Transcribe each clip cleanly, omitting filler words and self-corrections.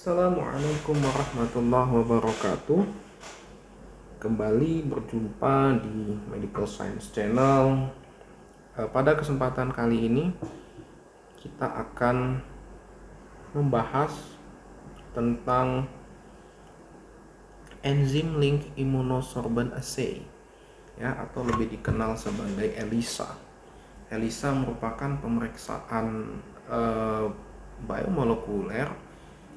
Assalamualaikum warahmatullahi wabarakatuh. Kembali berjumpa di Medical Science Channel. Pada kesempatan kali ini kita akan membahas tentang Enzyme Link Immunosorbent Assay, ya, atau lebih dikenal sebagai ELISA. ELISA merupakan pemeriksaan biomolekuler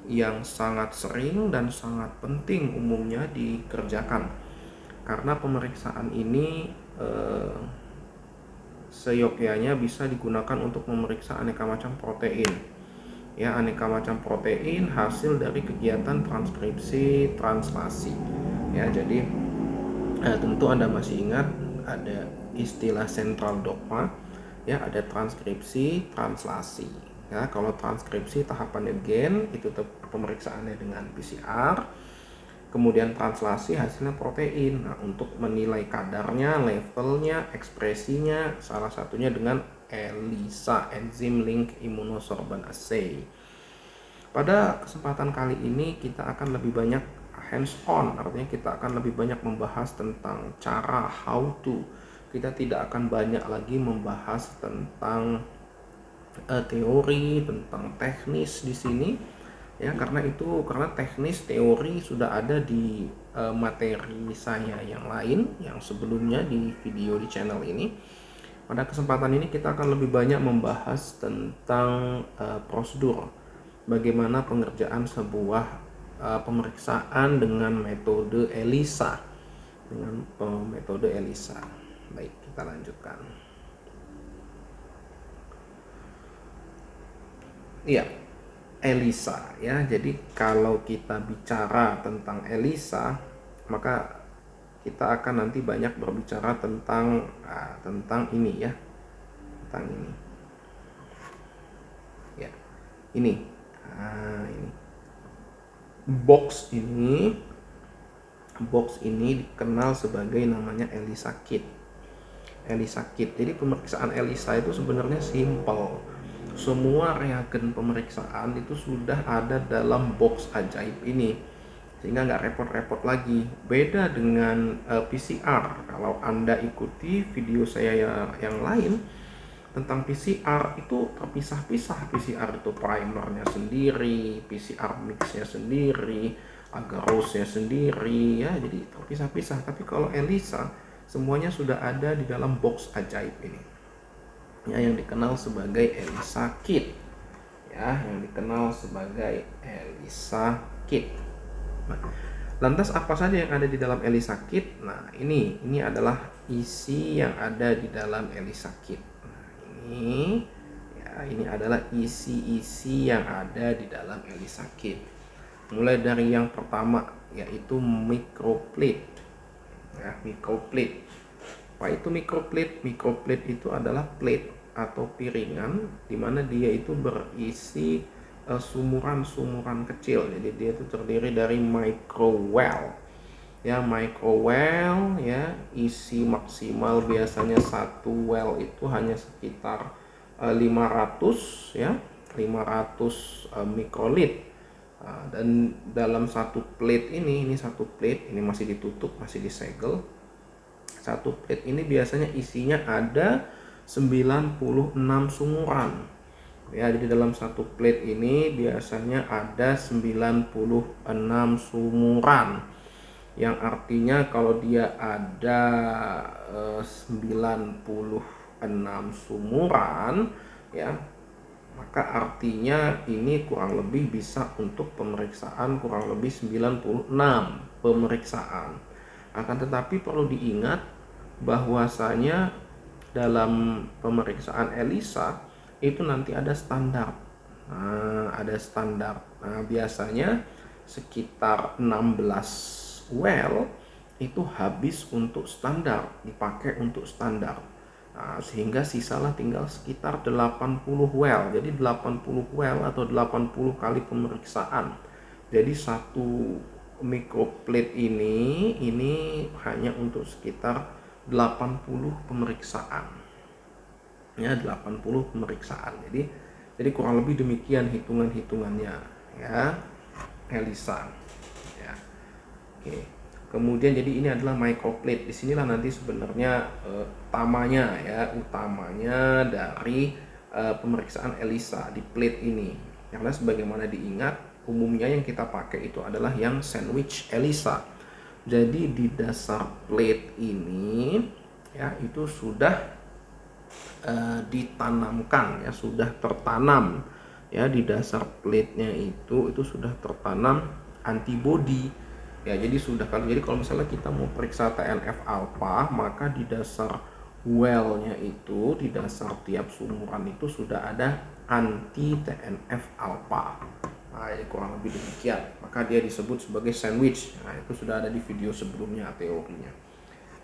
yang sangat sering dan sangat penting umumnya dikerjakan, karena pemeriksaan ini seyogyanya bisa digunakan untuk memeriksa aneka macam protein, ya, aneka macam protein hasil dari kegiatan transkripsi translasi, ya. Jadi tentu Anda masih ingat ada istilah central dogma, ya, ada transkripsi translasi. Ya, kalau transkripsi tahapannya gen, itu pemeriksaannya dengan PCR, kemudian translasi hasilnya protein. Nah, untuk menilai kadarnya, levelnya, ekspresinya, salah satunya dengan ELISA, Enzyme Link Immunosorbent Assay. Pada kesempatan kali ini kita akan lebih banyak hands on, artinya kita akan lebih banyak membahas tentang cara, how to. Kita tidak akan banyak lagi membahas tentang teori, tentang teknis di sini, ya, karena teknis teori sudah ada di materi saya yang lain yang sebelumnya di video di channel ini. Pada kesempatan ini kita akan lebih banyak membahas tentang prosedur, bagaimana pengerjaan sebuah pemeriksaan dengan metode ELISA, Baik, kita lanjutkan. Iya, ELISA, ya. Jadi kalau kita bicara tentang ELISA, maka kita akan nanti banyak berbicara tentang ini, ya, tentang ini, ya, ini box ini dikenal sebagai namanya ELISA kit. Jadi pemeriksaan ELISA itu sebenarnya simple. Semua reagen pemeriksaan itu sudah ada dalam box ajaib ini, sehingga nggak repot-repot lagi. Beda dengan PCR. Kalau Anda ikuti video saya yang lain tentang PCR, itu terpisah-pisah. PCR itu primernya sendiri, PCR mixnya sendiri, agarosnya sendiri, ya, jadi terpisah-pisah. Tapi kalau ELISA semuanya sudah ada di dalam box ajaib ini, ya, yang dikenal sebagai ELISA kit, ya, Nah, lantas apa saja yang ada di dalam ELISA kit? Nah, ini adalah isi yang ada di dalam ELISA kit. Nah, ini adalah isi yang ada di dalam ELISA kit. Mulai dari yang pertama, yaitu microplate, ya, microplate. Apa itu microplate? Microplate itu adalah plate atau piringan di mana dia itu berisi sumuran-sumuran kecil. Jadi dia itu terdiri dari microwell. Ya, microwell, ya, isi maksimal biasanya satu well itu hanya sekitar 500 mikrolit. Dan dalam satu plate ini masih ditutup, masih disegel. Satu plate ini biasanya isinya ada 96 sumuran. Ya, jadi dalam satu plate ini biasanya ada 96 sumuran. Yang artinya kalau dia ada 96 sumuran, ya, maka artinya ini kurang lebih bisa untuk pemeriksaan kurang lebih 96 pemeriksaan. Akan tetapi perlu diingat bahwasanya dalam pemeriksaan ELISA itu nanti ada standar. Nah, biasanya sekitar 16 well itu habis untuk standar, dipakai untuk standar. Nah, sehingga sisalah tinggal sekitar 80 well. Jadi 80 well atau 80 kali pemeriksaan. Jadi satu microplate ini hanya untuk sekitar 80 pemeriksaan. Ya, 80 pemeriksaan. Jadi kurang lebih demikian hitungannya, ya. ELISA ya. Oke. Kemudian jadi ini adalah microplate. Disinilah nanti sebenarnya utamanya dari pemeriksaan ELISA di plate ini. Karena sebagaimana diingat, umumnya yang kita pakai itu adalah yang sandwich ELISA. Jadi di dasar plate ini ya itu sudah ditanamkan ya, sudah tertanam ya di dasar plate-nya itu sudah tertanam antibodi ya. Jadi kalau misalnya kita mau periksa TNF alpha, maka di dasar well-nya itu, di dasar tiap sumuran itu sudah ada anti TNF alpha. Nah, ya kurang lebih demikian. Maka dia disebut sebagai sandwich. Nah, itu sudah ada di video sebelumnya teorinya.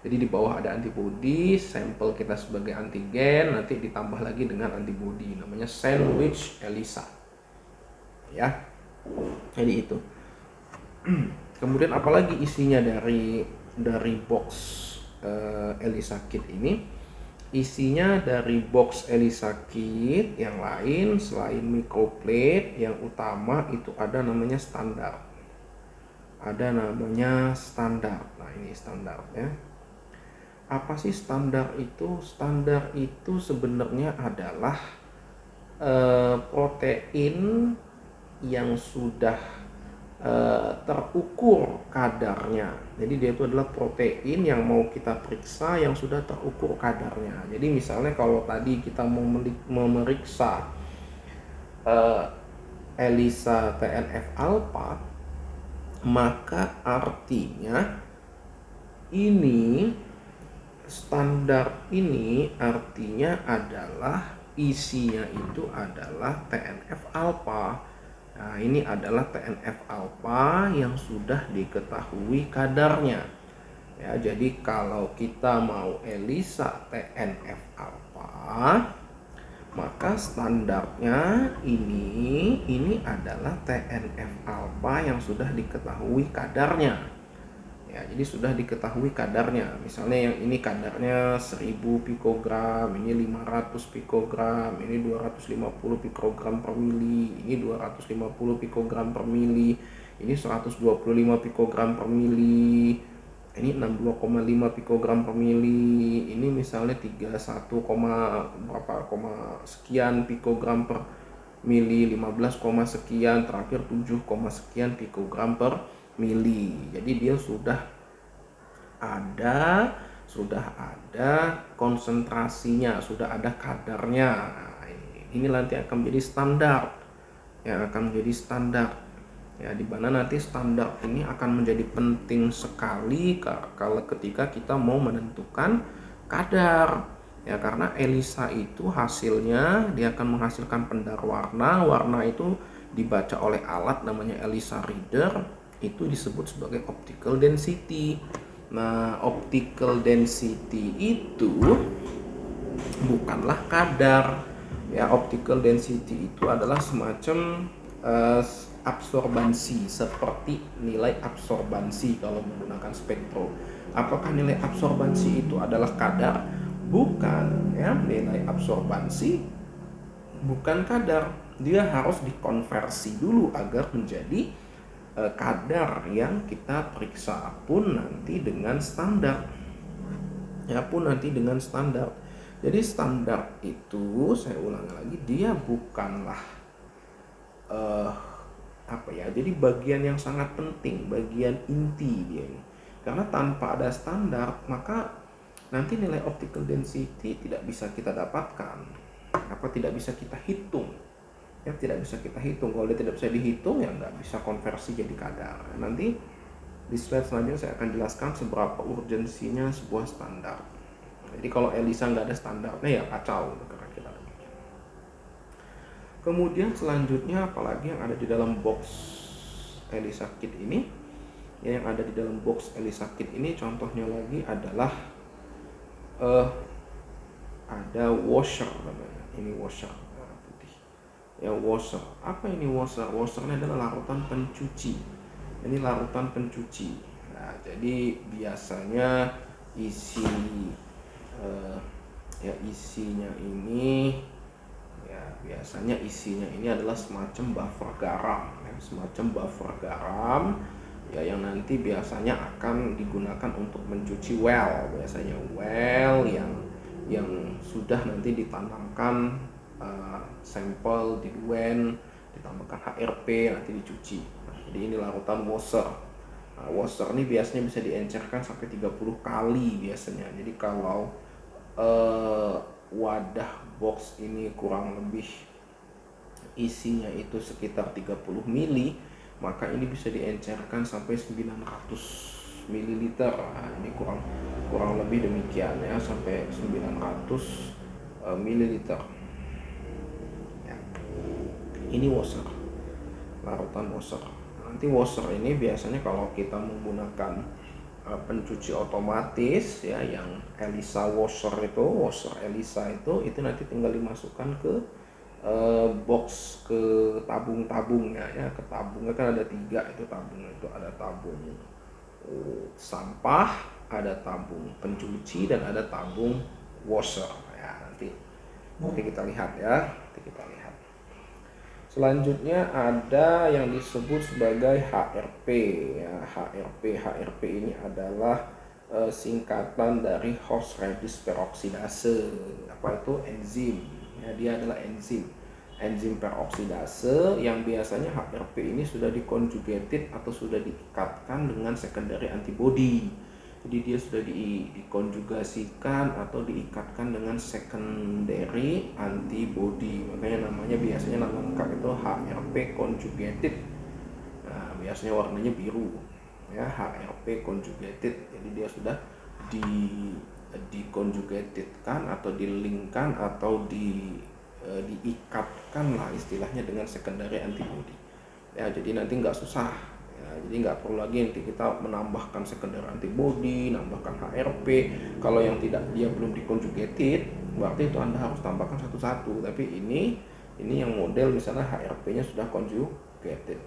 Jadi di bawah ada antibodi, sampel kita sebagai antigen, nanti ditambah lagi dengan antibodi, namanya sandwich ELISA. Ya. Jadi itu. Kemudian apalagi isinya dari box ELISA kit ini? Isinya dari box ELISA kit yang lain selain microplate, yang utama itu ada namanya standar. Nah, ini standar ya. Apa sih standar itu? Standar itu sebenarnya adalah protein yang sudah terukur kadarnya. Jadi dia itu adalah protein yang mau kita periksa yang sudah terukur kadarnya. Jadi misalnya kalau tadi kita mau memeriksa ELISA TNF alpha, maka artinya standar ini artinya adalah isinya itu adalah TNF alpha. Nah, ini adalah TNF alpha yang sudah diketahui kadarnya. Ya, jadi kalau kita mau ELISA TNF alpha, maka standarnya ini adalah TNF alpha yang sudah diketahui kadarnya. Ya, jadi sudah diketahui kadarnya. Misalnya yang ini kadarnya 1000 pikogram, ini 500 pikogram, ini 250 pikogram per mili, ini 250 pikogram per mili, ini 125 pikogram per mili, ini 62,5 pikogram per mili, ini misalnya 31, sekian pikogram per mili, 15, sekian, terakhir 7, sekian pikogram per mili. Jadi dia sudah ada konsentrasinya, sudah ada kadarnya. Nah, ini nanti akan menjadi standar. Ya, di mana nanti standar ini akan menjadi penting sekali kalau ketika kita mau menentukan kadar. Ya, karena ELISA itu hasilnya dia akan menghasilkan pendar warna. Warna itu dibaca oleh alat namanya ELISA reader. Itu disebut sebagai optical density. Nah, optical density itu bukanlah kadar. Ya, optical density itu adalah semacam absorbansi, seperti nilai absorbansi kalau menggunakan spektro. Apakah nilai absorbansi itu adalah kadar? Bukan, ya. Nilai absorbansi bukan kadar. Dia harus dikonversi dulu agar menjadi kadar yang kita periksa pun nanti dengan standar. Jadi standar itu, saya ulangi lagi, dia bukanlah jadi bagian yang sangat penting, bagian inti dia ini. Karena tanpa ada standar, maka nanti nilai optical density tidak bisa kita dapatkan, tidak bisa kita hitung. Ya, tidak bisa kita hitung. Kalau dia tidak bisa dihitung, ya nggak bisa konversi jadi kadar. Nanti di slide selanjutnya saya akan jelaskan seberapa urgensinya sebuah standar. Jadi kalau ELISA nggak ada standarnya, ya kacau kira-kira. Kemudian selanjutnya apalagi yang ada di dalam box ELISA kit ini? Ya, yang ada di dalam box ELISA kit ini contohnya lagi adalah ada washer namanya. Ini washer. Ya, washer. Apa ini washer? Washernya adalah larutan pencuci. Ini larutan pencuci. Nah, jadi biasanya isinya ini Ya, biasanya isinya ini adalah semacam buffer garam, ya, semacam buffer garam ya, yang nanti biasanya akan digunakan untuk mencuci biasanya well yang sudah nanti ditanamkan sampel diluent, ditambahkan HRP, nanti dicuci. Nah, jadi ini larutan washer. Nah, washer ini biasanya bisa diencerkan sampai 30 kali biasanya. Jadi kalau wadah box ini kurang lebih isinya itu sekitar 30 mili, maka ini bisa diencerkan sampai 900 ml. Nah, ini kurang lebih demikian ya, sampai 900 ml. Ya. Ini washer, larutan washer. Nanti washer ini biasanya kalau kita menggunakan pencuci otomatis ya, yang Elisa washer itu, washer Elisa itu nanti tinggal dimasukkan ke box, ke tabung-tabungnya ya, ke tabungnya kan ada 3 itu tabungnya, itu ada tabung sampah, ada tabung pencuci, dan ada tabung washer ya. Nanti kita lihat ya, nanti kita lihat. Selanjutnya ada yang disebut sebagai HRP ya. HRP ini adalah singkatan dari horseradish peroksidase. Apa itu? Enzim ya, dia adalah enzim peroksidase yang biasanya HRP ini sudah diconjugated atau sudah diikatkan dengan secondary antibody. Jadi dia sudah dikonjugasikan atau diikatkan dengan secondary antibody. Makanya namanya biasanya nama lengkap itu HRP conjugated. Nah, biasanya warnanya biru. Ya, HRP conjugated. Jadi dia sudah dikonjugatedkan atau dilinkkan atau diikatkan lah istilahnya dengan secondary antibody. Ya, jadi nanti nggak susah. Ya, jadi nggak perlu lagi nanti kita menambahkan secondary antibody, nambahkan HRP. Kalau yang tidak, dia belum diconjugated, berarti itu Anda harus tambahkan satu-satu. Tapi ini yang model misalnya HRP-nya sudah conjugated.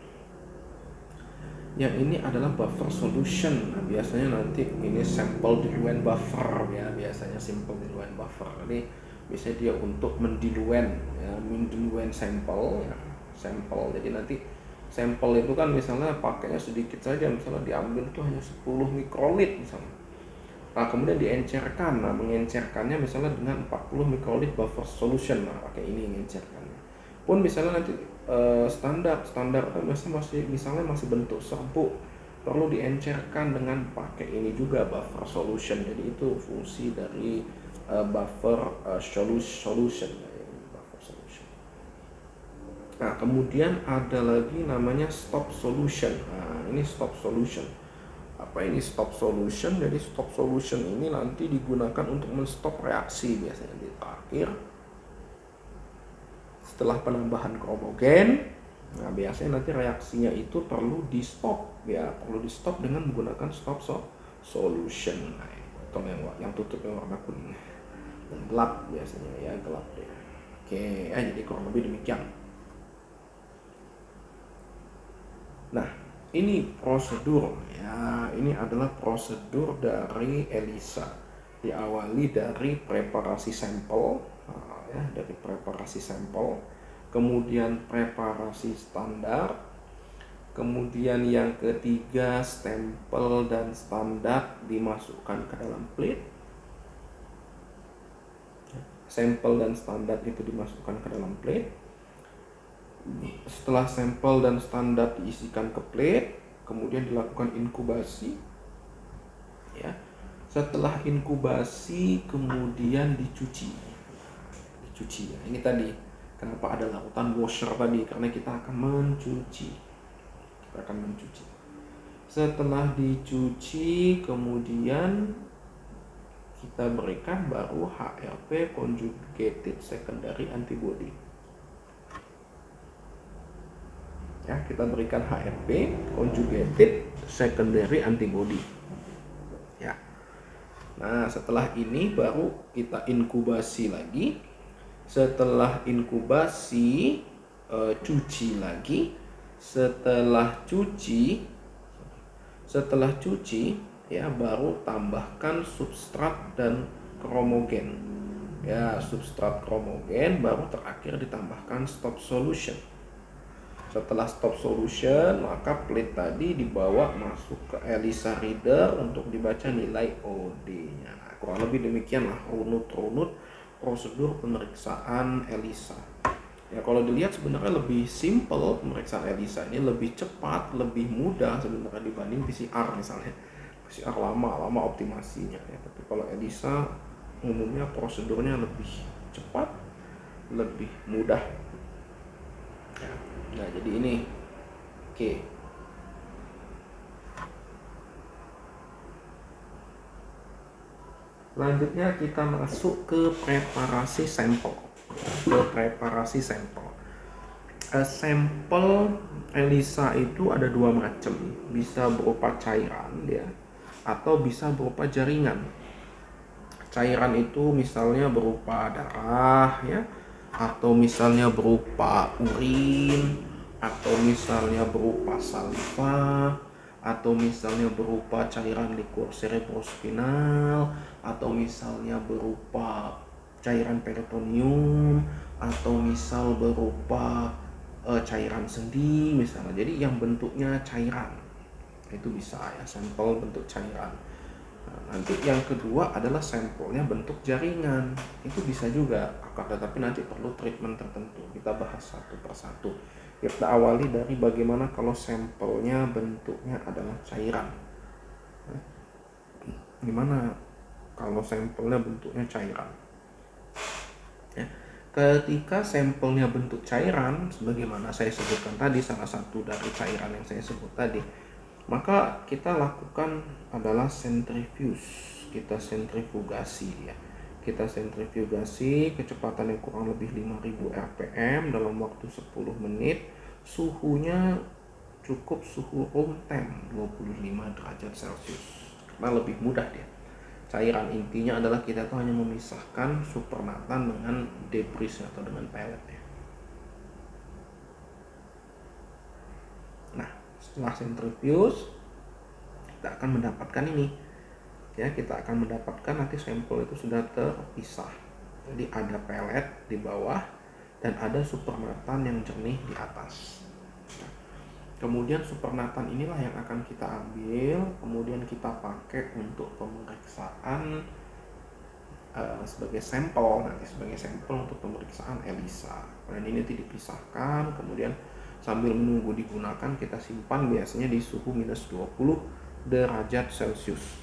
Yang ini adalah buffer solution. Nah, biasanya nanti ini sample diluent buffer ya, biasanya sample diluent buffer. Ini biasanya dia untuk mendiluent ya, mendiluent sampel ya, sampel. Jadi nanti sampel itu kan misalnya pakainya sedikit saja, misalnya diambil itu hanya 10 mikrolit misalnya. Nah, kemudian diencerkan. Nah, mengencerkannya misalnya dengan 40 mikrolit buffer solution. Nah, pakai ini mengencerkannya. Pun misalnya nanti standar kan misalnya masih bentuk serbuk, perlu diencerkan dengan pakai ini juga buffer solution. Jadi itu fungsi dari buffer solution. Nah, kemudian ada lagi namanya stop solution. Nah, ini stop solution. Apa ini stop solution? Jadi stop solution ini nanti digunakan untuk menstop reaksi biasanya di akhir setelah penambahan kromogen. Nah, biasanya nanti reaksinya itu perlu di stop ya, perlu di stop dengan menggunakan stop solution. Nah, itu yang tutup yang warna kuning dan gelap biasanya ya, gelap deh. Oke, ya, jadi kurang lebih demikian. Nah, ini prosedur ya, ini adalah prosedur dari ELISA. Diawali dari preparasi sampel ya, dari preparasi sampel, kemudian preparasi standar, kemudian yang ketiga stempel dan standar dimasukkan ke dalam plate. Sampel dan standar itu dimasukkan ke dalam plate. Setelah sampel dan standar diisikan ke plate, kemudian dilakukan inkubasi ya. Setelah inkubasi kemudian dicuci ya. Ini tadi kenapa ada larutan washer tadi, karena kita akan mencuci. Setelah dicuci kemudian kita berikan baru HRP conjugated secondary antibody. Ya, kita berikan HRP conjugated secondary antibody. Ya. Nah, setelah ini baru kita inkubasi lagi. Setelah inkubasi cuci lagi. Setelah cuci ya, baru tambahkan substrat dan kromogen. ya substrat kromogen, baru terakhir ditambahkan stop solution. Setelah stop solution, maka plate tadi dibawa masuk ke ELISA reader untuk dibaca nilai OD-nya. Nah, kurang lebih demikianlah runut prosedur pemeriksaan ELISA. Ya, kalau dilihat sebenarnya lebih simple pemeriksaan ELISA ini, lebih cepat, lebih mudah sebenarnya dibanding PCR misalnya. PCR lama optimasinya ya. Tapi kalau ELISA umumnya prosedurnya lebih cepat, lebih mudah. Ya. Nah, jadi ini oke. Selanjutnya kita masuk ke preparasi sampel. Sampel ELISA itu ada dua macam, bisa berupa cairan ya, atau bisa berupa jaringan. Cairan itu misalnya berupa darah ya, atau misalnya berupa urin, atau misalnya berupa saliva, atau misalnya berupa cairan liquor cerebrospinal, atau misalnya berupa cairan peritoneum, atau misal berupa cairan sendi misalnya. Jadi yang bentuknya cairan itu bisa ya, sampel bentuk cairan. Nah, nanti yang kedua adalah sampelnya bentuk jaringan, itu bisa juga, tetapi nanti perlu treatment tertentu. Kita bahas satu persatu. Kita awali dari bagaimana kalau sampelnya bentuknya adalah cairan. Gimana kalau sampelnya bentuknya cairan? Ya. Ketika sampelnya bentuk cairan, sebagaimana saya sebutkan tadi, salah satu dari cairan yang saya sebut tadi, maka kita lakukan adalah sentrifuge. Kita sentrifugasi ya. Kita sentrifugasi kecepatan yang kurang lebih 5000 rpm dalam waktu 10 menit. Suhunya cukup suhu room temp 25 derajat Celcius. Karena lebih mudah dia. Cairan intinya adalah kita tuh hanya memisahkan supernatan dengan debris atau dengan pelletnya. Nah, setelah sentrifuge kita akan mendapatkan ini ya, kita akan mendapatkan nanti sampel itu sudah terpisah. Jadi ada pellet di bawah dan ada supernatan yang jernih di atas. Nah, kemudian supernatan inilah yang akan kita ambil, kemudian kita pakai untuk pemeriksaan sebagai sampel, nanti sebagai sampel untuk pemeriksaan ELISA. Dan ini nanti dipisahkan, kemudian sambil menunggu digunakan kita simpan biasanya di suhu minus 20 derajat Celcius.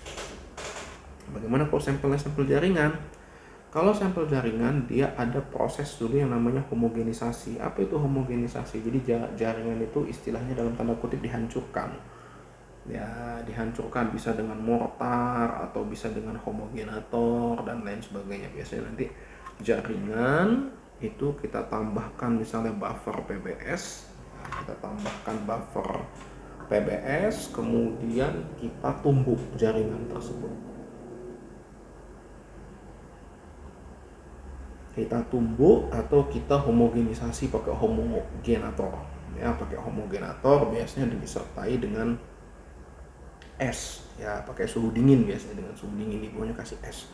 Bagaimana kalau sampelnya sampel jaringan? Kalau sampel jaringan dia ada proses dulu yang namanya homogenisasi. Apa itu homogenisasi? Jadi jaringan itu istilahnya dalam tanda kutip dihancurkan. Ya, dihancurkan bisa dengan mortar atau bisa dengan homogenator dan lain sebagainya. Biasanya nanti jaringan itu kita tambahkan misalnya buffer PBS. Kita tambahkan buffer PBS, kemudian kita tumbuk jaringan tersebut. Kita tumbuk atau kita homogenisasi pakai homogenator. Ya, pakai homogenator biasanya disertai dengan es. Ya, pakai suhu dingin biasanya, dengan suhu dingin di bawahnya kasih es.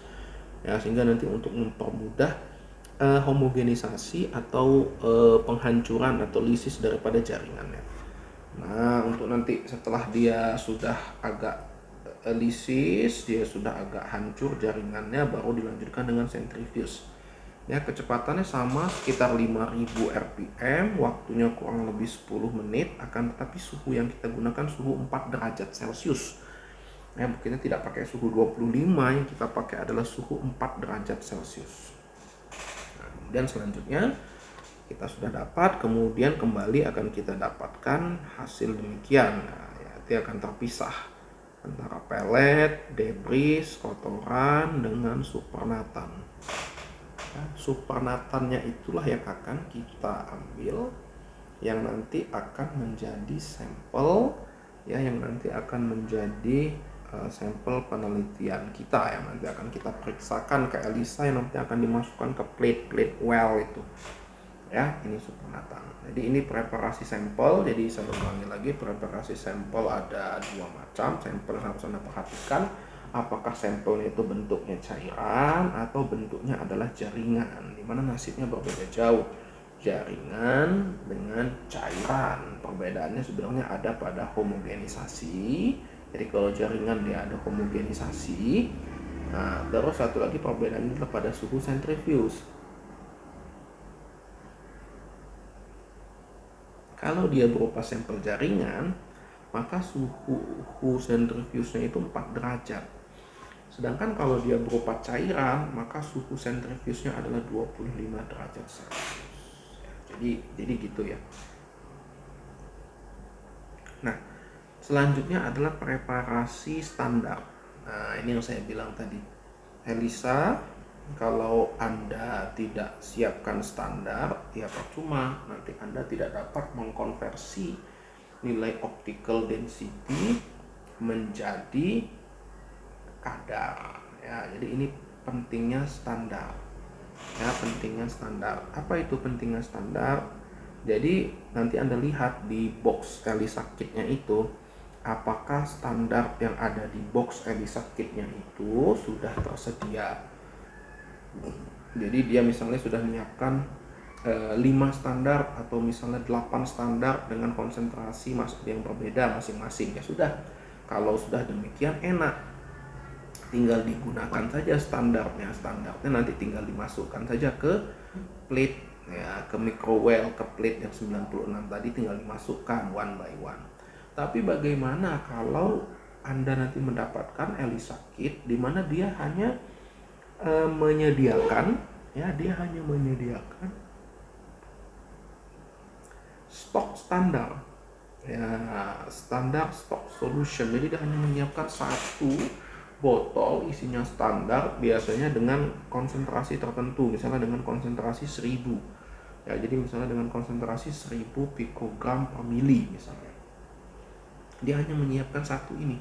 Ya, sehingga nanti untuk mempermudah homogenisasi atau penghancuran atau lisis daripada jaringannya. Nah, untuk nanti setelah dia sudah agak lisis, dia sudah agak hancur jaringannya, baru dilanjutkan dengan sentrifuge. Ya, kecepatannya sama sekitar 5000 rpm, waktunya kurang lebih 10 menit, akan tetapi suhu yang kita gunakan suhu 4 derajat Celcius. Ya, kita tidak pakai suhu 25, yang kita pakai adalah suhu 4 derajat Celcius. Nah, kemudian selanjutnya kita sudah dapat, kemudian kembali akan kita dapatkan hasil demikian. Nah, ya, itu akan terpisah antara pellet, debris, kotoran dengan supernatan. Nah, supernatannya itulah yang akan kita ambil, yang nanti akan menjadi sampel ya, yang nanti akan menjadi sampel penelitian kita, yang nanti akan kita periksakan ke ELISA, yang nanti akan dimasukkan ke plate well itu ya. Ini supernatan. Jadi ini preparasi sampel. Jadi saya ulangi lagi, preparasi sampel ada dua macam sampel yang harus Anda perhatikan. apakah sampelnya itu bentuknya cairan atau bentuknya adalah jaringan, di mana nasibnya berbeda jauh. Jaringan dengan cairan, perbedaannya sebenarnya ada pada homogenisasi. Jadi kalau jaringan dia ada homogenisasi. Nah, terus satu lagi perbedaannya adalah pada suhu sentrifuge. Kalau dia berupa sampel jaringan, maka suhu sentrifugenya itu 4 derajat. Sedangkan kalau dia berupa cairan, maka suhu sentrifugenya adalah 25 derajat Celcius. Jadi gitu ya. Nah, selanjutnya adalah preparasi standar. Nah, ini yang saya bilang tadi. ELISA, kalau Anda tidak siapkan standar, ya percuma. Nanti Anda tidak dapat mengkonversi nilai optical density menjadi kadar. Ya, jadi ini pentingnya standar. Ya, pentingnya standar. Apa itu pentingnya standar? Jadi nanti Anda lihat di box ELISA kitnya itu, apakah standar yang ada di box ELISA kitnya itu sudah tersedia. Jadi dia misalnya sudah menyiapkan 5 standar atau misalnya 8 standar dengan konsentrasi yang berbeda masing-masing. Ya sudah, kalau sudah demikian enak, tinggal digunakan saja standarnya nanti tinggal dimasukkan saja ke plate, ya, ke microwell, ke plate yang 96 tadi tinggal dimasukkan one by one. Tapi bagaimana kalau Anda nanti mendapatkan ELISA kit di mana dia hanya menyediakan stok standar, ya, standar stock solution. Jadi dia hanya menyiapkan satu botol isinya standar, biasanya dengan konsentrasi tertentu, misalnya dengan konsentrasi 1000. Ya, jadi misalnya dengan konsentrasi 1000 pikogram per mili misalnya. Dia hanya menyiapkan satu ini.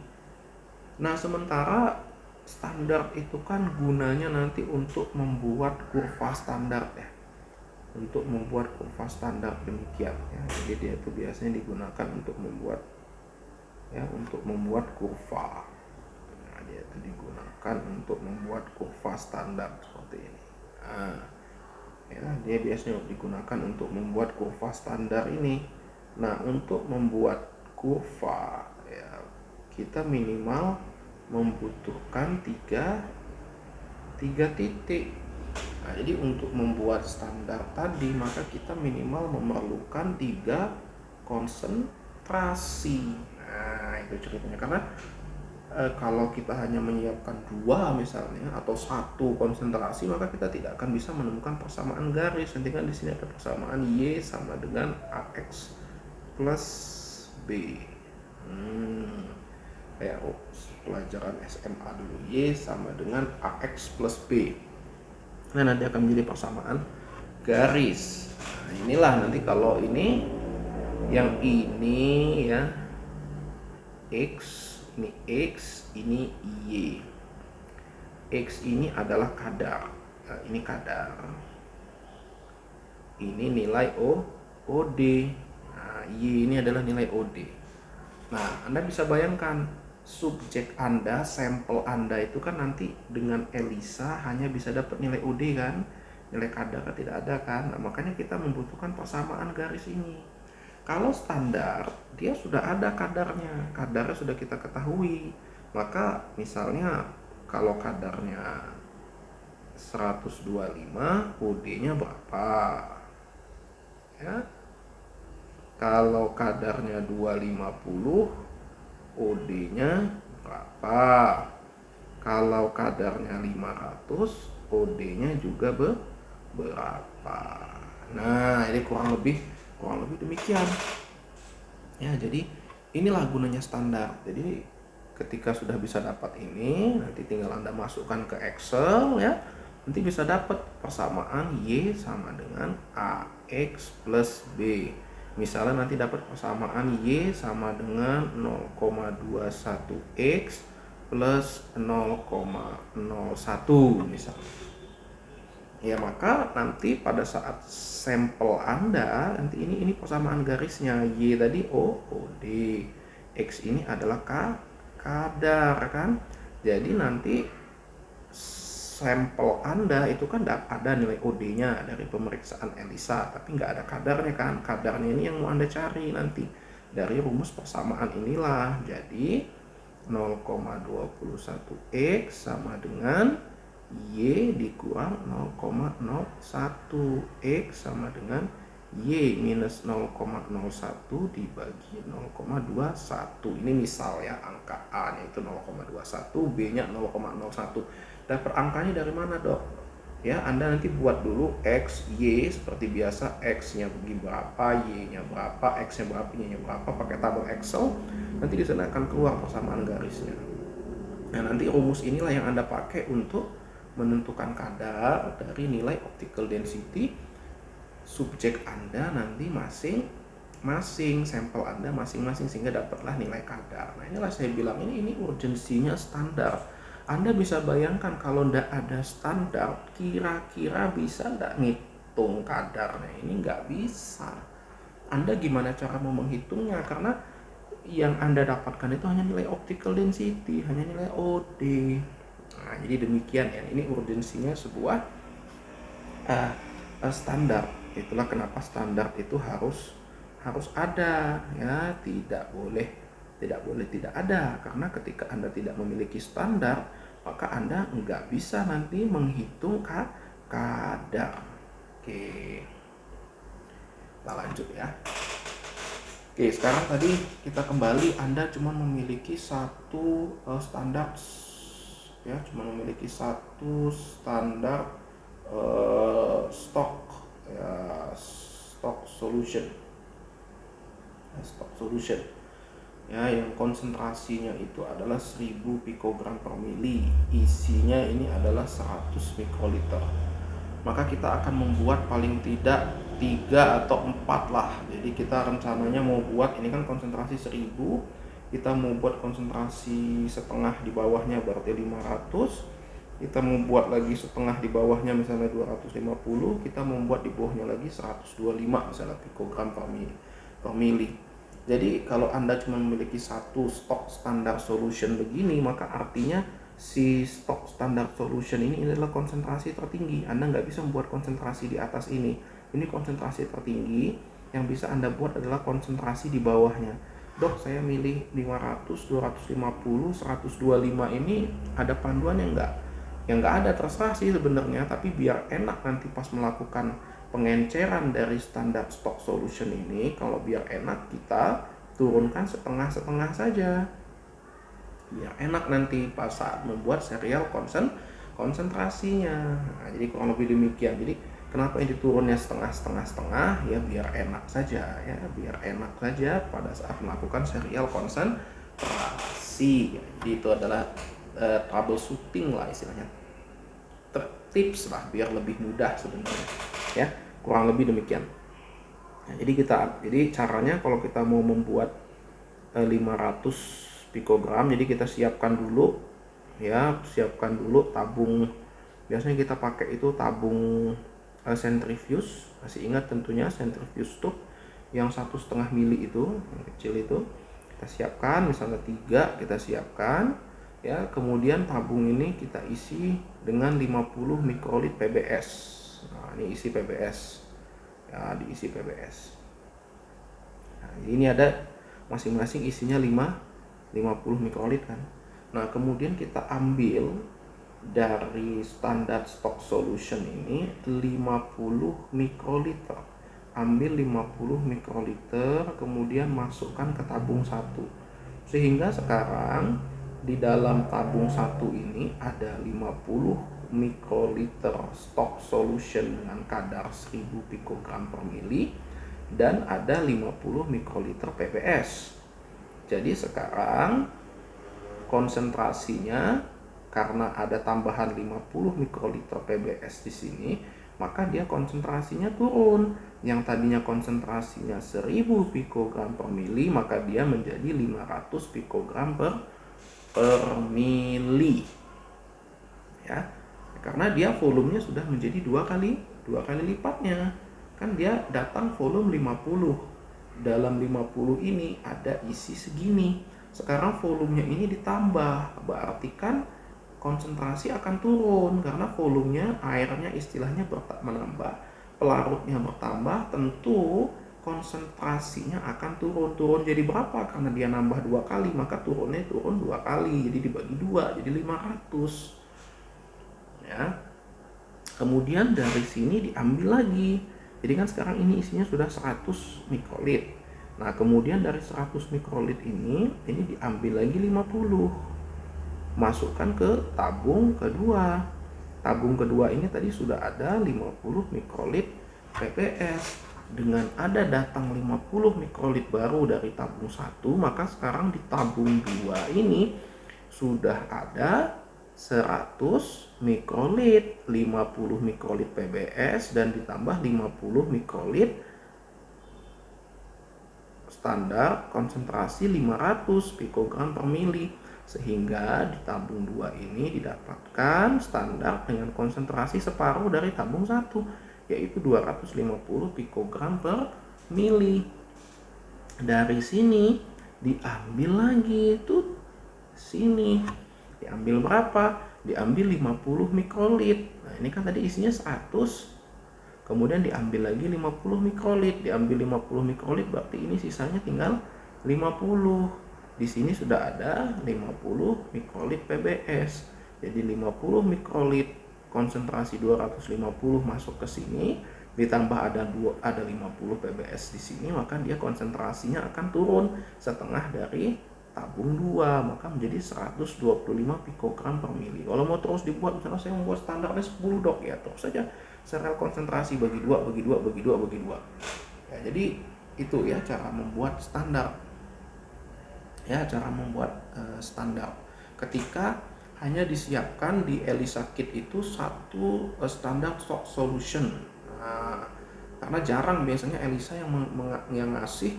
Nah, sementara standar itu kan gunanya nanti untuk membuat kurva standar, ya. Untuk membuat kurva standar demikian, ya. Jadi dia itu biasanya digunakan untuk membuat kurva. Nah, dia itu digunakan untuk membuat kurva standar seperti ini. Nah, ya, dia biasanya digunakan untuk membuat kurva standar ini. Nah, untuk membuat kurva, ya, kita minimal membutuhkan tiga titik. Nah, jadi untuk membuat standar tadi maka kita minimal memerlukan 3 konsentrasi. Nah, itu ceritanya. Karena kalau kita hanya menyiapkan 2 misalnya atau 1 konsentrasi, maka kita tidak akan bisa menemukan persamaan garis. Nanti kan di sini ada persamaan Y sama dengan AX plus B. Kayak pelajaran SMA dulu, Y sama dengan AX plus B. Nah, nanti akan menjadi persamaan garis. Nah, inilah nanti kalau ini yang ini, ya, X, ini X, ini Y. X ini adalah kadar. Nah, ini kadar. Ini nilai OD. Nah, Y ini adalah nilai OD. Nah, Anda bisa bayangkan subjek Anda, sampel Anda itu kan nanti dengan ELISA hanya bisa dapat nilai OD kan, nilai kadar kan tidak ada kan. Nah, makanya kita membutuhkan persamaan garis ini. Kalau standar, dia sudah ada kadarnya sudah kita ketahui. Maka misalnya kalau kadarnya 125, OD-nya berapa? Ya. Kalau kadarnya 250, OD-nya berapa? Kalau kadarnya 500, OD-nya juga berapa? Nah, ini kurang lebih demikian. Ya, jadi inilah gunanya standar. Jadi ketika sudah bisa dapat ini, nanti tinggal Anda masukkan ke Excel, ya. Nanti bisa dapat persamaan Y sama dengan AX plus B. Misalnya nanti dapat persamaan Y sama dengan 0,21X plus 0,01 misalnya. Ya, maka nanti pada saat sampel Anda, nanti ini persamaan garisnya. Y tadi OD, X ini adalah kadar kan. Jadi nanti sampel Anda itu kan ada nilai OD-nya dari pemeriksaan ELISA, tapi nggak ada kadarnya kan. Kadarnya ini yang mau Anda cari nanti dari rumus persamaan inilah. Jadi 0,21 X sama dengan Y dikurang 0,01 X sama dengan Y minus 0,01 dibagi 0,21. Ini misal ya, angka A nya itu 0,21, B nya 0,01. Dapat angkanya dari mana, Dok? Ya, Anda nanti buat dulu X, Y seperti biasa. X nya berapa, Y nya berapa, X nya berapa, Y nya berapa, pakai tabel Excel. Nanti di sana akan keluar persamaan garisnya. Nah, nanti rumus inilah yang Anda pakai untuk menentukan kadar dari nilai optical density subjek Anda nanti masing-masing, sampel Anda masing-masing, sehingga dapatlah nilai kadar. Nah, inilah saya bilang ini urgensinya standar. Anda bisa bayangkan kalau ndak ada standar, kira-kira bisa ndak ngitung kadarnya? Ini nggak bisa. Anda gimana cara mau menghitungnya? Karena yang Anda dapatkan itu hanya nilai optical density, hanya nilai OD. Nah, jadi demikian ya, ini urgensinya sebuah standar. Itulah kenapa standar itu harus ada ya, tidak boleh tidak ada. Karena ketika Anda tidak memiliki standar, maka Anda nggak bisa nanti menghitung kadar. Oke, kita lanjut ya. Oke, sekarang tadi kita kembali, Anda cuma memiliki satu standar ya, cuma memiliki satu standar stok ya, stok solution ya, yang konsentrasinya itu adalah 1000 pikogram per mili, isinya ini adalah 100 mikroliter. Maka kita akan membuat paling tidak 3 atau 4 lah. Jadi kita rencananya mau buat, ini kan konsentrasi 1000, kita mau buat konsentrasi setengah di bawahnya berarti 500. Kita mau buat lagi setengah di bawahnya misalnya 250, kita mau buat di bawahnya lagi 125 misalnya pikogram per mili. Jadi kalau Anda cuma memiliki satu stok standar solution begini, maka artinya si stok standar solution ini adalah konsentrasi tertinggi. Anda nggak bisa membuat konsentrasi di atas ini. Ini konsentrasi tertinggi, yang bisa Anda buat adalah konsentrasi di bawahnya. Dok, saya milih 500, 250, 125 ini ada panduannya nggak? Yang nggak ada, terserah sih sebenarnya, tapi biar enak nanti pas melakukan pengenceran dari standar stock solution ini, kalau biar enak kita turunkan setengah-setengah saja, biar enak nanti pas saat membuat serial konsentrasinya. Nah, jadi kurang lebih demikian. Jadi kenapa ini turunnya setengah ya, biar enak saja ya, biar enak saja pada saat melakukan serial konsentrasi. Jadi itu adalah troubleshooting lah istilahnya, tips lah biar lebih mudah sebenarnya ya, kurang lebih demikian. Nah, jadi caranya kalau kita mau membuat 500 pikogram, jadi kita siapkan dulu tabung. Biasanya kita pakai itu tabung centrifuge, masih ingat tentunya centrifuge tube yang 1,5 mili itu, yang kecil itu kita siapkan, misalnya 3 kita siapkan ya. Kemudian tabung ini kita isi dengan 50 mikrolit PBS. Nah, ini isi PBS ya, diisi PBS. Nah, ini ada masing-masing isinya 50 mikrolit kan. Nah, kemudian kita ambil dari standar stock solution ini 50 mikroliter. Ambil 50 mikroliter, kemudian masukkan ke tabung 1. Sehingga sekarang di dalam tabung 1 ini ada 50 mikroliter stock solution dengan kadar 1000 pikogram per mili dan ada 50 mikroliter PBS. Jadi sekarang konsentrasinya, karena ada tambahan 50 mikroliter PBS di sini, maka dia konsentrasinya turun. Yang tadinya konsentrasinya 1000 pikogram per mili, maka dia menjadi 500 pikogram per mili ya, karena dia volumenya sudah menjadi dua kali lipatnya kan. Dia datang volume 50, dalam 50 ini ada isi segini, Sekarang volumenya ini ditambah, berarti kan konsentrasi akan turun karena volumenya airnya istilahnya menambah, pelarutnya bertambah, tentu konsentrasinya akan turun jadi berapa? Karena dia nambah 2 kali, maka turunnya turun 2 kali, jadi dibagi 2 jadi 500 ya. Kemudian dari sini diambil lagi, jadi kan sekarang ini isinya sudah 100 mikrolit. Nah kemudian dari 100 mikrolit ini diambil lagi 50, masukkan ke tabung kedua. Tabung kedua ini tadi sudah ada 50 mikrolit PBS. Dengan ada datang 50 mikrolit baru dari tabung 1, maka sekarang di tabung 2 ini sudah ada 100 mikrolit, 50 mikrolit PBS dan ditambah 50 mikrolit standar konsentrasi 500 pikogram per mili, sehingga di tabung 2 ini didapatkan standar dengan konsentrasi separuh dari tabung 1, yaitu 250 pikogram per mili. Dari sini diambil lagi tuh, sini diambil berapa? Diambil 50 mikrolit. Nah ini kan tadi isinya 100, kemudian diambil lagi 50 mikrolit, diambil 50 mikrolit berarti ini sisanya tinggal 50. Di sini sudah ada 50 mikrolit PBS. Jadi 50 mikrolit konsentrasi 250 masuk ke sini, ditambah ada 50 PBS di sini, maka dia konsentrasinya akan turun setengah dari tabung 2, maka menjadi 125 pikogram per mili. Kalau mau terus dibuat, misalnya saya membuat standarnya 10 dok ya, terus saja serial konsentrasi bagi 2 bagi 2 bagi 2 bagi 2 ya. Jadi itu ya cara membuat standar ya, cara membuat standar ketika hanya disiapkan di ELISA kit itu satu standar stock solution. Nah, karena jarang biasanya ELISA yang ngasih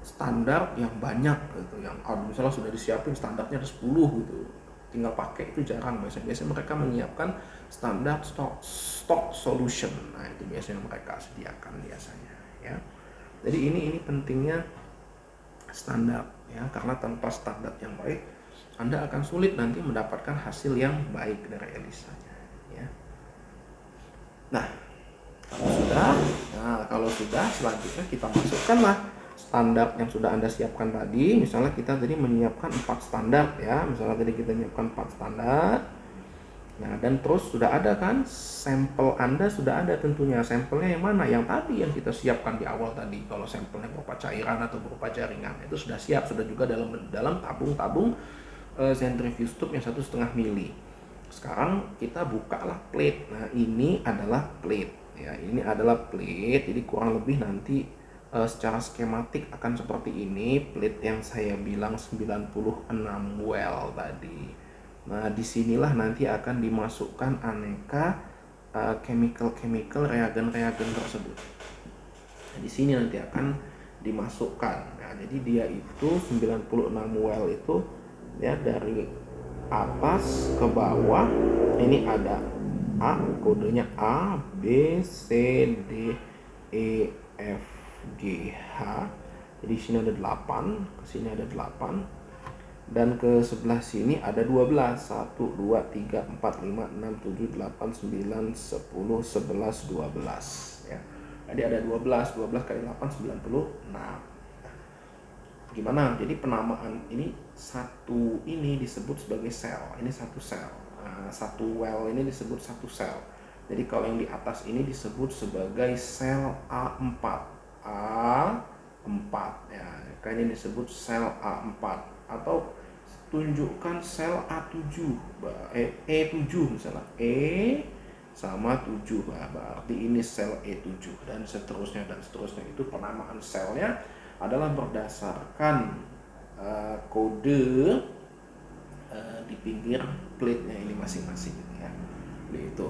standar yang banyak gitu, yang misalnya sudah disiapin standarnya ada 10 gitu, tinggal pakai, itu jarang. Biasanya mereka menyiapkan standar stock solution. Nah itu biasanya mereka sediakan biasanya ya. Jadi ini pentingnya standar ya, karena tanpa standar yang baik Anda akan sulit nanti mendapatkan hasil yang baik dari ELISA-nya ya. Nah kalau sudah selanjutnya kita masukkanlah standar yang sudah Anda siapkan tadi. Misalnya kita tadi menyiapkan 4 standar ya, misalnya tadi kita menyiapkan 4 standar. Nah dan terus sudah ada kan sampel Anda, sudah ada tentunya sampelnya yang mana, yang tadi yang kita siapkan di awal tadi. Kalau sampelnya berupa cairan atau berupa jaringan itu sudah siap, sudah juga dalam tabung centrifuge tube yang 1,5 mili. Sekarang kita bukalah plate. Nah ini adalah plate ya, ini adalah plate. Jadi kurang lebih nanti secara skematik akan seperti ini plate yang saya bilang 96 well tadi. Nah disinilah nanti akan dimasukkan aneka chemical reagen tersebut. Nah, di sini nanti akan dimasukkan. Nah, jadi dia itu 96 well itu ya, dari atas ke bawah ini ada A, kodenya A, B, C, D, E, F, G, H. Jadi sini ada 8, ke sini ada 8, dan ke sebelah sini ada 12. 1, 2, 3, 4, 5, 6, 7, 8, 9, 10, 11, 12 ya. Jadi ada 12 kali 8 96. Gimana? Jadi penamaan ini satu ini disebut sebagai sel. Ini satu sel. Satu well ini disebut satu sel. Jadi kalau yang di atas ini disebut sebagai sel A4. A4 ya. Kayak ini disebut sel A4, atau tunjukkan sel A7, E7 misalnya. E sama 7, berarti ini sel E7 dan seterusnya. Itu penamaan selnya adalah berdasarkan kode di pinggir plate-nya ini masing-masing ya. Itu.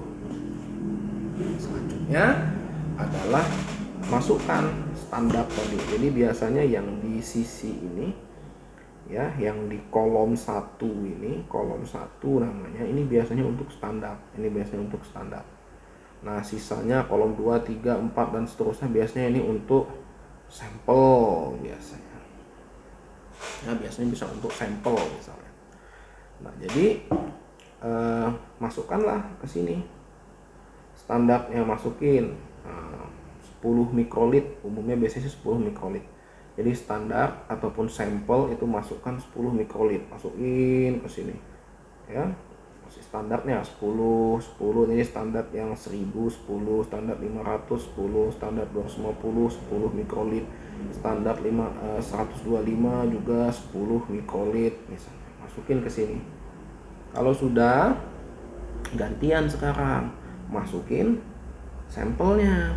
Selanjutnya adalah masukkan standar tadi. Jadi biasanya yang di sisi ini ya, yang di kolom 1 ini, kolom 1 namanya, ini biasanya untuk standar. Nah, sisanya kolom 2, 3, 4 dan seterusnya biasanya ini untuk sampel biasanya. Ya, biasanya bisa untuk sampel misalnya. Nah, jadi masukkanlah ke sini standarnya, masukin 10 mikrolit, umumnya biasanya 10 mikrolit. Jadi standar ataupun sampel itu masukkan 10 mikrolit, masukin ke sini ya. Masih standarnya 10 ini standar yang 1000 10, standar 500 10, standar 250 10 mikrolit, standar 125 juga 10 mikrolit misalnya. Masukin ke sini. Kalau sudah, gantian sekarang masukin sampelnya.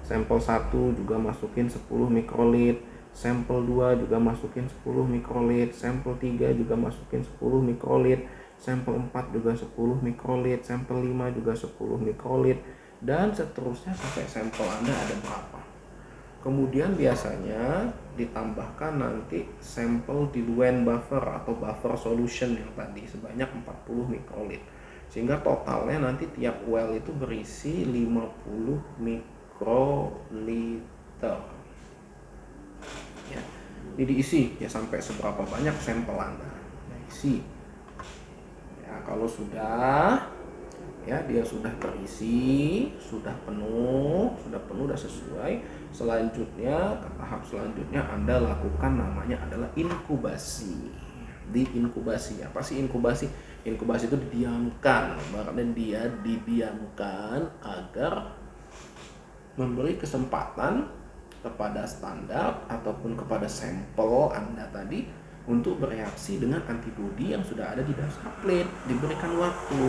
Sampel 1 juga masukin 10 mikrolit, sampel 2 juga masukin 10 mikrolit, sampel 3 juga masukin 10 mikrolit, sampel 4 juga 10 mikrolit, sampel 5 juga 10 mikrolit, dan seterusnya sampai sampel Anda ada berapa. Kemudian biasanya ditambahkan nanti sampel diluent buffer atau buffer solution yang tadi sebanyak 40 mikrolit. Sehingga totalnya nanti tiap well itu berisi 50 mikroliter. Ya. Ini diisi ya sampai seberapa banyak sampel Anda. Nah, isi. Ya, kalau sudah ya dia sudah terisi, sudah penuh, sudah sesuai. Selanjutnya, ke tahap selanjutnya Anda lakukan namanya adalah inkubasi. Diinkubasi. Apa sih inkubasi? Inkubasi itu didiamkan, makanya dia didiamkan agar memberi kesempatan kepada standar ataupun kepada sampel Anda tadi untuk bereaksi dengan antibodi yang sudah ada di dasar plate, diberikan waktu.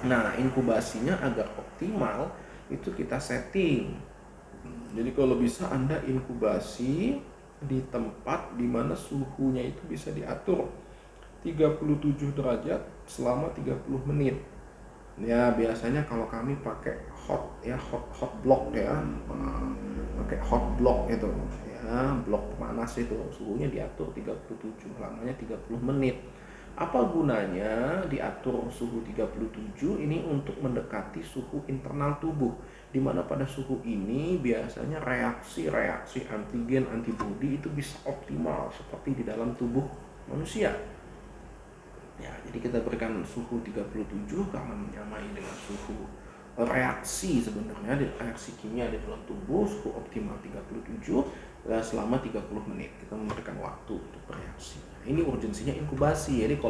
Nah, inkubasinya agar optimal itu kita setting. Jadi kalau bisa Anda inkubasi di tempat di mana suhunya itu bisa diatur 37 derajat selama 30 menit. Ya, biasanya kalau kami pakai hot block ya. Pakai hot block itu ya, blok panas itu suhunya diatur 37, lamanya 30 menit. Apa gunanya diatur suhu 37 ini? Untuk mendekati suhu internal tubuh, di mana pada suhu ini biasanya reaksi antigen antibodi itu bisa optimal seperti di dalam tubuh manusia. Ya, jadi kita berikan suhu 37 karena menyamai dengan suhu reaksi, sebenarnya reaksi kimia di dalam tubuh, suhu optimal 37 selama 30 menit. Kita memberikan waktu untuk bereaksi. Nah, ini urgensinya inkubasi. Jadi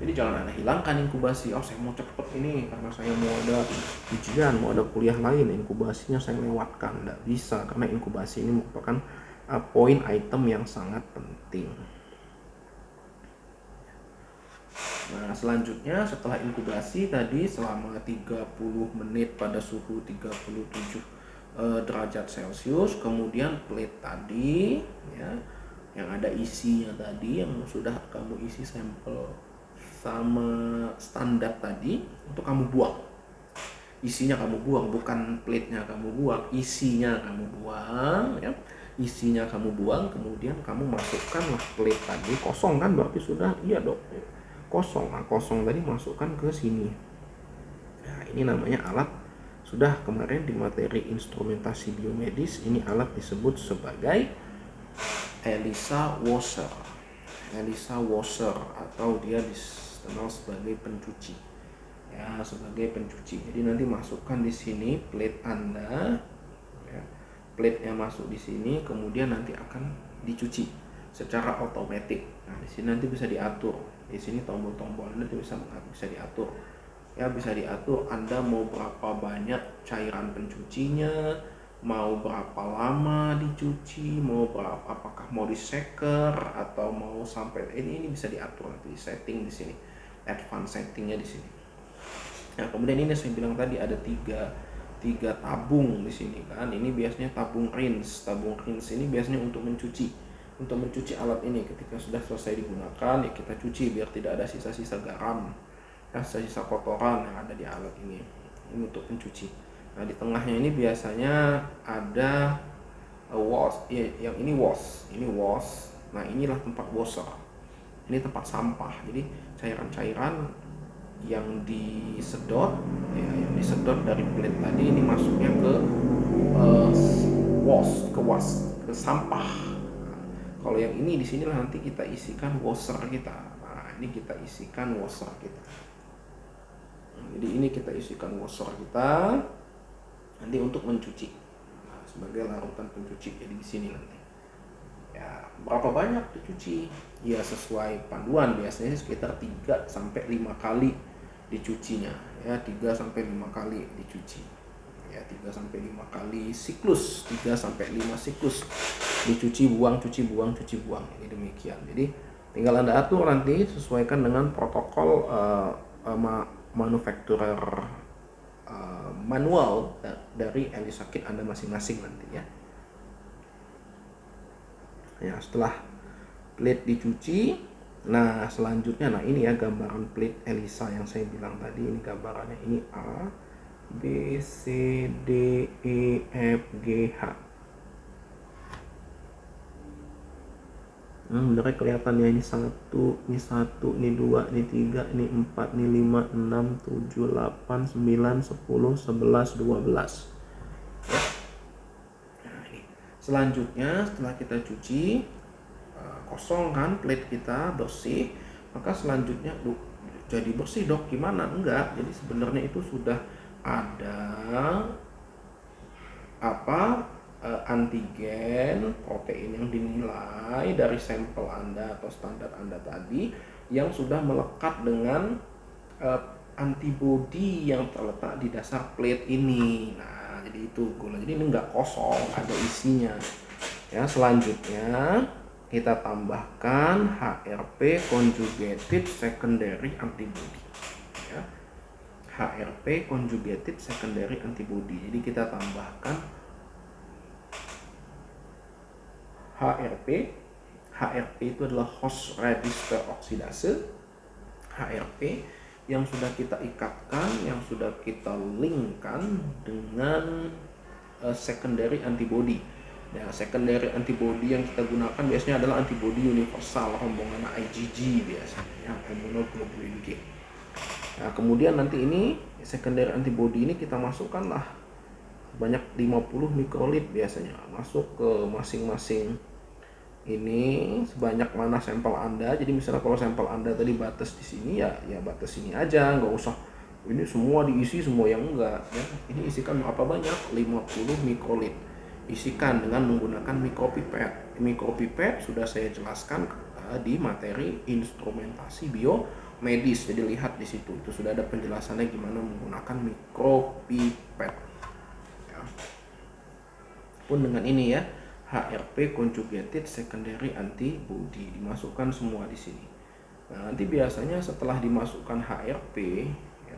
jangan Anda hilangkan inkubasi. Oh, saya mau cepet ini karena saya mau ada ujian, mau ada kuliah lain, inkubasinya saya lewatkan. Tidak bisa, karena inkubasi ini merupakan poin item yang sangat penting. Nah, selanjutnya setelah inkubasi tadi selama 30 menit pada suhu 37 derajat Celcius, kemudian plate tadi ya, yang ada isinya tadi, yang sudah kamu isi sampel sama standar tadi, untuk kamu buang. Isinya kamu buang, bukan plate-nya kamu buang, isinya kamu buang ya. Isinya kamu buang, kemudian kamu masukkanlah plate tadi, kosong kan berarti sudah, iya dok, kosong. Nah, kosong tadi masukkan ke sini. Nah, ini namanya alat, sudah kemarin di materi instrumentasi biomedis, ini alat disebut sebagai ELISA washer. ELISA washer atau dia dikenal sebagai pencuci. Ya, sebagai pencuci. Jadi nanti masukkan di sini plate Anda. Ya, plate-nya masuk di sini, kemudian nanti akan dicuci secara otomatis. Nah, di sini nanti bisa diatur. Di sini tombol-tombol Anda bisa diatur. Ya, bisa diatur Anda mau berapa banyak cairan pencucinya, mau berapa lama dicuci, apakah mau diseker atau mau sampai ini bisa diatur nanti, setting di sini, advance settingnya di sini. Nah, kemudian ini saya bilang tadi ada tiga tabung di sini kan. Ini biasanya tabung rinse. Tabung rinse ini biasanya untuk mencuci alat ini. Ketika sudah selesai digunakan ya kita cuci biar tidak ada sisa-sisa garam, sisa-sisa kotoran yang ada di alat ini. Ini untuk pencuci. Nah, di tengahnya ini biasanya ada wash. Yang ini wash. Nah, inilah tempat washer. Ini tempat sampah. Jadi cairan-cairan yang disedot dari plate tadi ini masuknya ke wash, ke sampah Kalau yang ini di sinilah nanti kita isikan washer kita. Nah, ini kita isikan washer kita. Jadi ini kita isikan washer kita nanti untuk mencuci. Nah, sebagai larutan pencuci. Jadi di sini nanti. Ya, berapa banyak dicuci? Ya sesuai panduan, biasanya sekitar 3 sampai 5 kali dicucinya. Ya, 3 sampai 5 kali dicuci. Ya, 3 sampai 5 kali siklus, 3 sampai 5 siklus dicuci buang, cuci buang, cuci buang. Ini demikian. Jadi tinggal Anda atur nanti sesuaikan dengan protokol manufacturer manual dari Elisa Kit Anda masing-masing nanti ya. Ya, setelah plate dicuci, nah selanjutnya, nah ini ya gambaran plate Elisa yang saya bilang tadi. Ini gambarannya, ini A, B, C, D, E, F, G, H. Nah, bener kelihatan ya, ini 1, ini 1, ini 2, ini 3, ini 4, ini 5, 6, 7, 8, 9, 10, 11, 12. Ya. Nah, ini. Selanjutnya setelah kita cuci, kosong kan plate kita, bersih, maka selanjutnya jadi bersih dok, gimana? Enggak, jadi sebenarnya itu sudah ada antigen protein yang dinilai dari sampel Anda atau standar Anda tadi yang sudah melekat dengan antibodi yang terletak di dasar plate ini. Nah, jadi itu gula. Jadi ini enggak kosong, ada isinya. Ya, selanjutnya kita tambahkan HRP conjugated secondary antibody. Ya. HRP conjugated secondary antibody. Jadi kita tambahkan HRP itu adalah host register oksidase. HRP yang sudah kita ikatkan, yang sudah kita linkkan dengan secondary antibody. Ya, secondary antibody yang kita gunakan biasanya adalah antibody universal rombongan IgG biasanya, immunoglobulin G. Nah, kemudian nanti ini secondary antibody ini kita masukkanlah banyak 50 mikrolit biasanya, masuk ke masing-masing ini sebanyak mana sampel Anda. Jadi misalnya kalau sampel Anda tadi batas di sini ya batas sini aja, nggak usah ini semua diisi semua, yang enggak ya. Ini isikan berapa banyak? 50 mikrolit. Isikan dengan menggunakan micropipette. Micropipette sudah saya jelaskan di materi instrumentasi biomedis. Jadi lihat di situ, itu sudah ada penjelasannya gimana menggunakan micropipette. Pun dengan ini ya, HRP conjugated secondary antibody dimasukkan semua di sini. Nah, nanti biasanya setelah dimasukkan HRP, ya,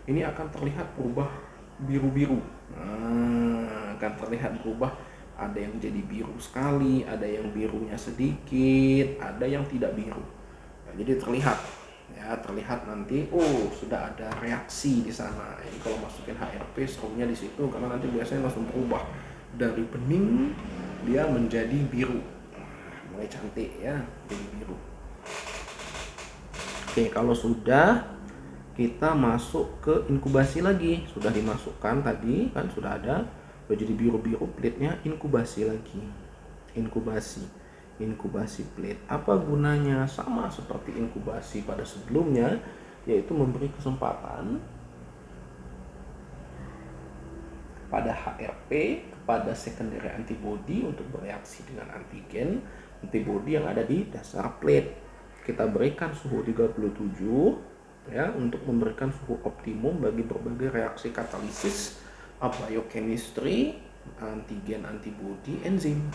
ini akan terlihat berubah biru-biru. Nah, akan terlihat berubah, ada yang jadi biru sekali, ada yang birunya sedikit, ada yang tidak biru. Nah, jadi terlihat nanti sudah ada reaksi di sana. Jadi kalau masukin HRP serunya di situ, karena nanti biasanya langsung berubah dari bening dia menjadi biru. Mulai cantik ya, jadi biru. Oke, kalau sudah, kita masuk ke inkubasi lagi. Sudah dimasukkan tadi kan, sudah ada, sudah jadi biru-biru plate-nya, inkubasi lagi. Inkubasi plate. Apa gunanya? Sama seperti inkubasi pada sebelumnya, yaitu memberi kesempatan pada HRP, kepada secondary antibody untuk bereaksi dengan antigen antibody yang ada di dasar plate. Kita berikan suhu 37 ya, untuk memberikan suhu optimum bagi berbagai reaksi katalisis, biochemistry, antigen antibody, enzim.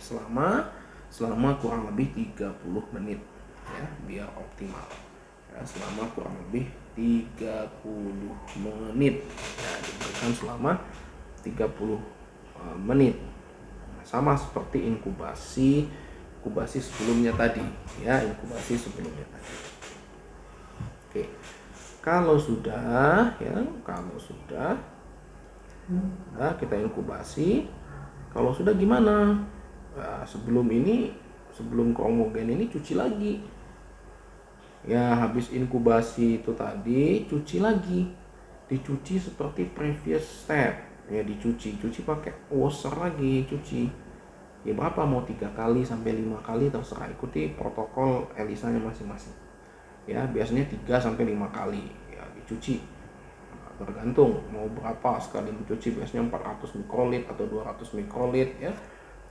Selama kurang lebih 30 menit ya, biar optimal. Ya, selama kurang lebih 30 menit ya, diberikan selama 30 menit. Sama seperti inkubasi sebelumnya tadi ya, Oke. Kalau sudah nah, kita inkubasi. Kalau sudah gimana? Nah, sebelum kromogen ini cuci lagi. Ya, habis inkubasi itu tadi cuci lagi. Dicuci seperti previous step. Ya, dicuci pakai washer lagi, cuci. Ya berapa, mau 3 kali sampai 5 kali terserah, ikuti protokol ELISA-nya masing-masing. Ya biasanya 3 sampai 5 kali ya dicuci. Tergantung mau berapa sekali mencuci, biasanya 400 mikrolit atau 200 mikrolit ya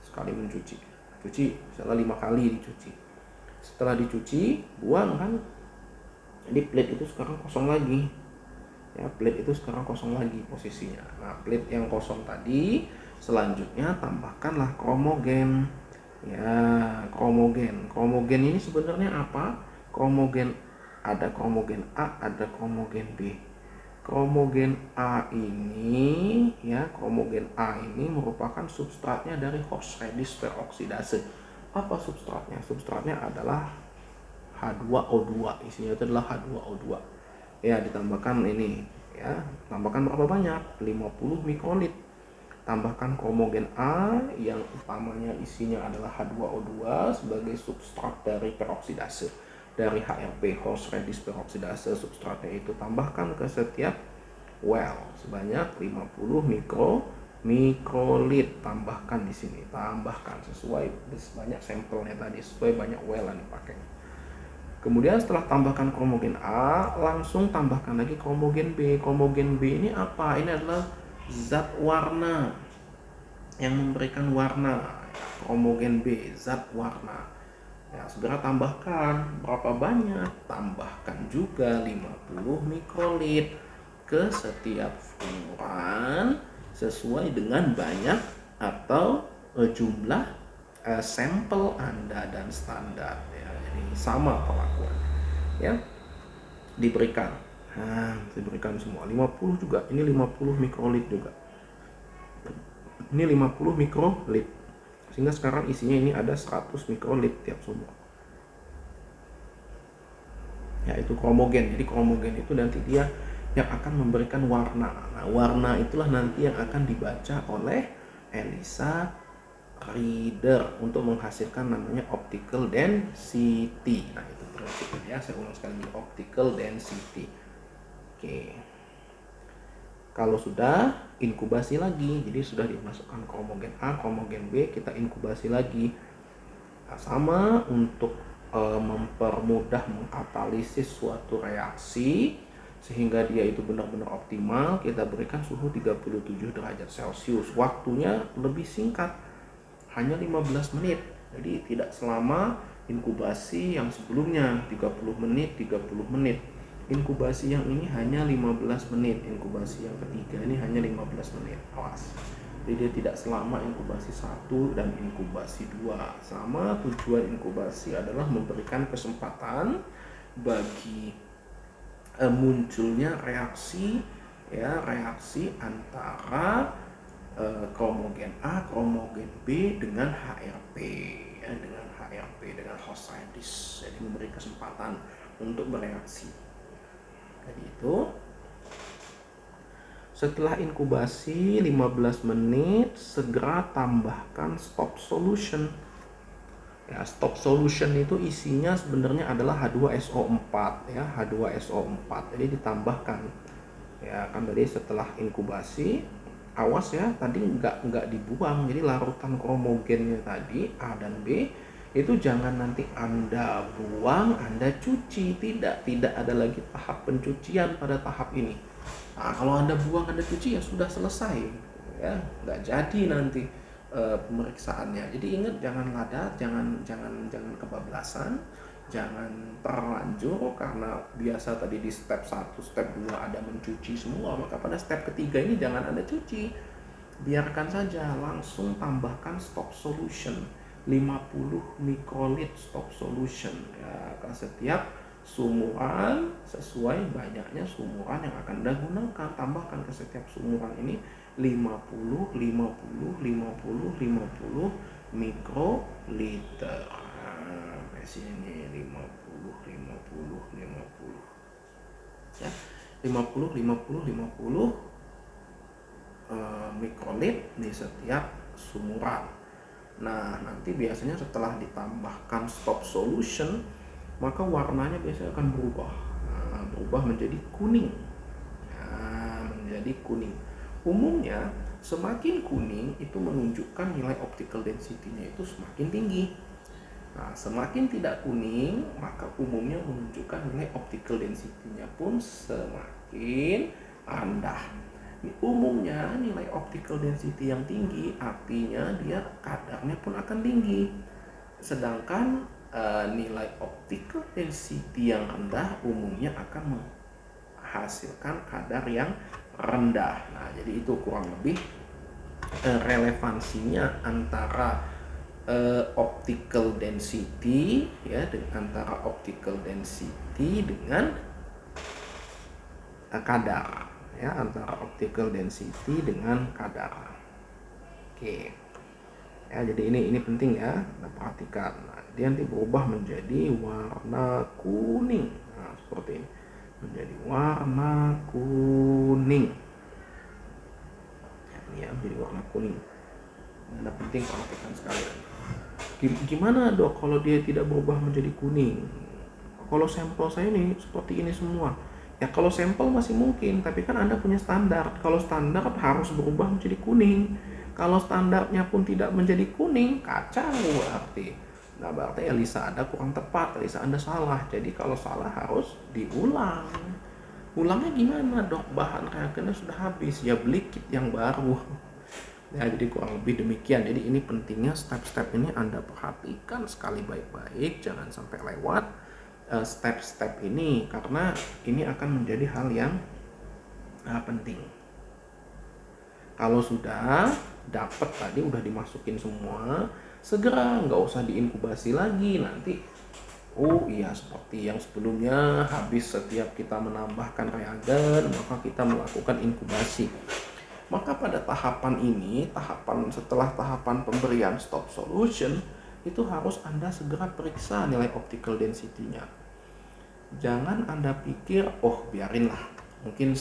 sekali mencuci. Cuci misalnya 5 kali dicuci. Setelah dicuci, buang kan. Jadi plate itu sekarang kosong lagi. Ya, plate itu sekarang kosong lagi posisinya. Nah, plate yang kosong tadi selanjutnya tambahkanlah kromogen. Ya, kromogen. Kromogen ini sebenarnya apa? Kromogen, ada kromogen A, ada kromogen B. Kromogen A ini merupakan substratnya dari horseradish peroksidase. Apa substratnya? Substratnya adalah H2O2. Isinya itu adalah H2O2. Ya, ditambahkan ini ya. Tambahkan berapa banyak? 50 mikrolit. Tambahkan kromogen A yang utamanya isinya adalah H2O2 sebagai substrat dari peroksidase. Dari HRP, horseradish peroksidase, substratnya itu tambahkan ke setiap well sebanyak 50 mikrolit. Tambahkan di sini, tambahkan sesuai banyak sampelnya tadi, sesuai banyak well yang dipakai. Kemudian setelah tambahkan kromogen A, langsung tambahkan lagi kromogen B. Kromogen B ini apa? Ini adalah zat warna yang memberikan warna. Kromogen B, zat warna. Ya, segera tambahkan. Berapa banyak? Tambahkan juga 50 mikrolit ke setiap sumuran sesuai dengan banyak atau jumlah sampel Anda dan standar ya. Jadi sama perlakuan ya. Diberikan semua 50 juga. Ini 50 mikrolit juga. Ini 50 mikrolit. Sehingga sekarang isinya ini ada 100 mikrolit tiap sumur. Ya, itu kromogen. Jadi kromogen itu nanti dia yang akan memberikan warna. Nah, warna itulah nanti yang akan dibaca oleh ELISA reader untuk menghasilkan namanya optical density. Nah, itu prinsipnya ya. Saya ulang sekali lagi, optical density. Oke. Kalau sudah, inkubasi lagi. Jadi sudah dimasukkan kromogen A, kromogen B, kita inkubasi lagi. Nah, sama untuk mempermudah mengkatalisis suatu reaksi sehingga dia itu benar-benar optimal, kita berikan suhu 37 derajat Celcius. Waktunya lebih singkat, hanya 15 menit. Jadi tidak selama inkubasi yang sebelumnya 30 menit. Inkubasi yang ini hanya 15 menit. Inkubasi yang ketiga ini hanya 15 menit. Awas. Jadi dia tidak selama inkubasi 1 dan inkubasi 2. Sama tujuan inkubasi adalah memberikan kesempatan bagi munculnya reaksi antara kromogen A, kromogen B dengan HRP ya, dengan horseradish. Jadi memberi kesempatan untuk bereaksi. Jadi itu setelah inkubasi 15 menit, segera tambahkan stop solution. Ya, stop solution itu isinya sebenarnya adalah H2SO4 ya, H2SO4. Jadi ditambahkan. Ya, kan tadi setelah inkubasi, awas ya, tadi nggak dibuang. Jadi larutan kromogennya tadi A dan B itu jangan nanti Anda buang, Anda cuci. Tidak ada lagi tahap pencucian pada tahap ini. Nah, kalau Anda buang, Anda cuci, ya sudah selesai ya, nggak jadi nanti pemeriksaannya. Jadi ingat, jangan ladat, jangan kebablasan, jangan terlanjur karena biasa tadi di step 1, step 2 ada mencuci semua, maka pada step ketiga ini jangan Anda cuci. Biarkan saja, langsung tambahkan stop solution 50 mikrolit stop solution ya, ke setiap sumuran sesuai banyaknya sumuran yang akan Anda gunakan. Tambahkan ke setiap sumuran ini 50 mikroliter. Nah, sini 50 ya. 50 mikrolit di setiap sumuran. Nah, nanti biasanya setelah ditambahkan stop solution, maka warnanya biasanya akan berubah. Berubah menjadi kuning. Umumnya Semakin kuning itu menunjukkan nilai optical density-nya itu semakin tinggi. Nah, semakin tidak kuning, maka umumnya menunjukkan nilai optical density-nya pun semakin rendah. Umumnya nilai optical density yang tinggi artinya dia kadarnya pun akan tinggi. Sedangkan nilai optical density yang rendah umumnya akan menghasilkan kadar yang rendah. Nah, jadi itu kurang lebih relevansinya antara optical density ya, antara optical density dengan kadar ya, antara optical density dengan kadar. Oke. Ya, jadi ini penting ya, kita perhatikan. Nah, dia nanti berubah menjadi warna kuning. Nah, seperti ini. Menjadi warna kuning. Ya, ini ya, menjadi warna kuning. Nah, penting perhatikan sekalian. Gimana dok kalau dia tidak berubah menjadi kuning? Kalau sampel saya ini seperti ini semua. Ya kalau sampel masih mungkin, tapi kan Anda punya standar. Kalau standar harus berubah menjadi kuning. Kalau standarnya pun tidak menjadi kuning, kacau berarti. Nah berarti ELISA Anda kurang tepat, ELISA Anda salah. Jadi kalau salah harus diulang. Ulangnya gimana dok? Bahan reagennya sudah habis, ya beli kit yang baru. Ya jadi kurang lebih demikian. Jadi ini pentingnya step-step ini Anda perhatikan sekali baik-baik, jangan sampai lewat step-step ini, karena ini akan menjadi hal yang penting. Kalau sudah dapat tadi, udah dimasukin semua, segera, nggak usah diinkubasi lagi. Nanti oh iya seperti yang sebelumnya, habis setiap kita menambahkan reagen maka kita melakukan inkubasi. Maka pada tahapan ini, setelah tahapan pemberian stop solution, itu harus Anda segera periksa nilai optical density-nya. Jangan Anda pikir, oh biarinlah, mungkin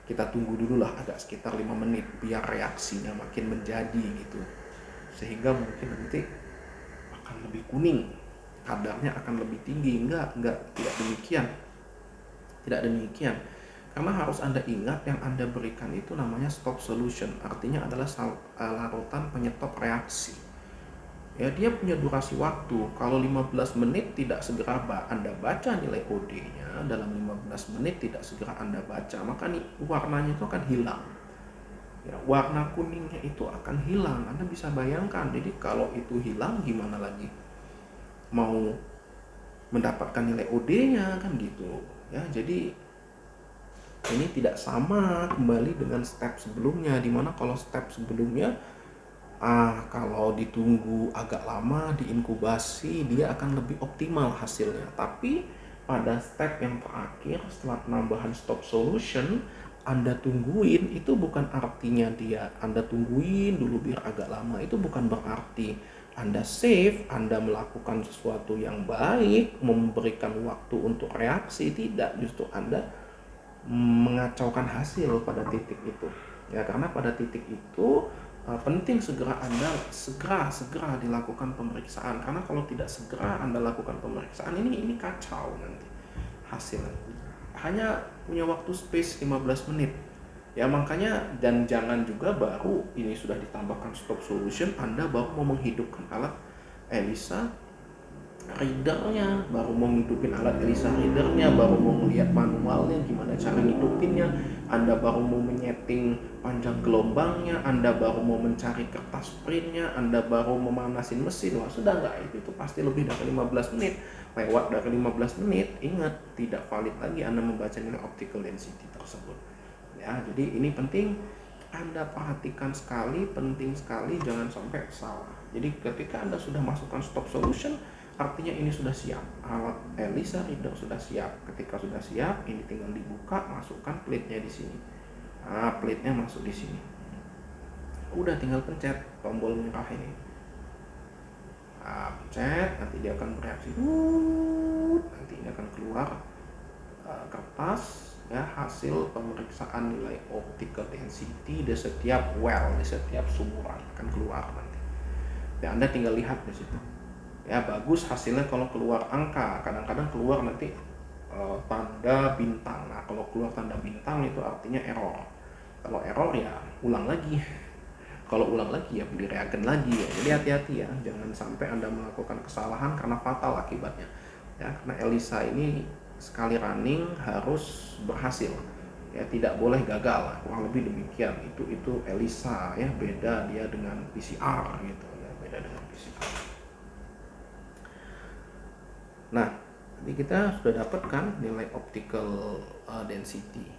kita tunggu dulu lah agak sekitar 5 menit biar reaksinya makin menjadi gitu. Sehingga mungkin nanti akan lebih kuning, kadarnya akan lebih tinggi. Tidak demikian. Tidak demikian. Karena harus Anda ingat yang Anda berikan itu namanya stop solution, artinya adalah larutan penyetop reaksi. Ya, dia punya durasi waktu. Kalau 15 menit tidak segera Anda baca nilai OD-nya, dalam 15 menit tidak segera Anda baca, maka nih warnanya itu akan hilang. Ya, warna kuningnya itu akan hilang. Anda bisa bayangkan. Jadi kalau itu hilang gimana lagi mau mendapatkan nilai OD-nya kan gitu. Ya, jadi ini tidak sama kembali dengan step sebelumnya, dimana kalau step sebelumnya kalau ditunggu agak lama diinkubasi dia akan lebih optimal hasilnya. Tapi pada step yang terakhir setelah penambahan stop solution, Anda tungguin, itu bukan artinya Anda tungguin dulu biar agak lama, itu bukan berarti Anda save, Anda melakukan sesuatu yang baik, memberikan waktu untuk reaksi. Tidak, justru Anda mengacaukan hasil pada titik itu. Ya, karena pada titik itu penting segera dilakukan pemeriksaan, karena kalau tidak segera Anda lakukan pemeriksaan ini kacau nanti hasilnya. Hanya punya waktu space 15 menit. Ya makanya, dan jangan juga baru ini sudah ditambahkan stop solution Anda baru mau menghidupkan alat ELISA readernya, baru mau hidupin alat ELISA readernya, baru mau melihat manualnya gimana cara ngidupinnya, Anda baru mau menyeting panjang gelombangnya, Anda baru mau mencari kertas printnya, Anda baru memanasin mesin. Wah sudah nggak, itu pasti lebih dari 15 menit. Lewat dari 15 menit, ingat tidak valid lagi Anda membaca nilai optical density tersebut. Ya, jadi ini penting Anda perhatikan sekali, penting sekali, jangan sampai salah. Jadi ketika Anda sudah masukkan stop solution, artinya ini sudah siap, alat ELISA reader sudah siap. Ketika sudah siap, ini tinggal dibuka, masukkan plate-nya di sini. Nah, plate-nya masuk di sini. Udah tinggal pencet tombol merah ini. Nah, pencet, nanti dia akan bereaksi. Nanti ini akan keluar kertas ya, hasil pemeriksaan nilai optical density di setiap well, di setiap sumuran akan keluar nanti. Ya, Anda tinggal lihat di situ. Ya bagus hasilnya kalau keluar angka, kadang-kadang keluar nanti tanda bintang. Nah kalau keluar tanda bintang itu artinya error. Kalau error ya ulang lagi. Kalau ulang lagi ya beli reagen lagi ya. Jadi hati-hati ya, jangan sampai Anda melakukan kesalahan karena fatal akibatnya. Ya, karena ELISA ini sekali running harus berhasil. Ya, tidak boleh gagal. Kurang lebih demikian. Itu ELISA ya, beda dia dengan PCR gitu ya, beda dengan PCR. Nah, jadi kita sudah dapatkan nilai optical density.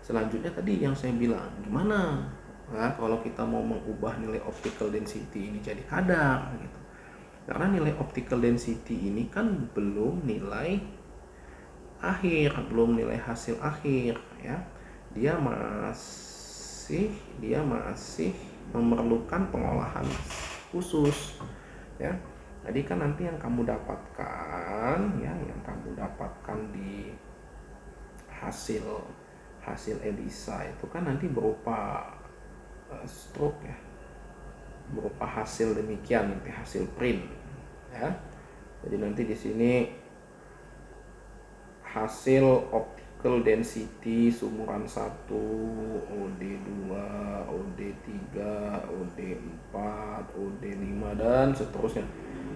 Selanjutnya tadi yang saya bilang, gimana kalau kita mau mengubah nilai optical density ini jadi kadar gitu. Karena nilai optical density ini kan belum nilai akhir, belum nilai hasil akhir ya. Dia masih memerlukan pengolahan khusus ya. Jadi kan nanti yang kamu dapatkan ya, yang kamu dapatkan di hasil ELISA itu kan nanti berupa stroke ya, berupa hasil demikian, nanti hasil print ya. Jadi nanti di sini hasil optical density sumuran 1, OD2, OD3, OD4, OD5 dan seterusnya,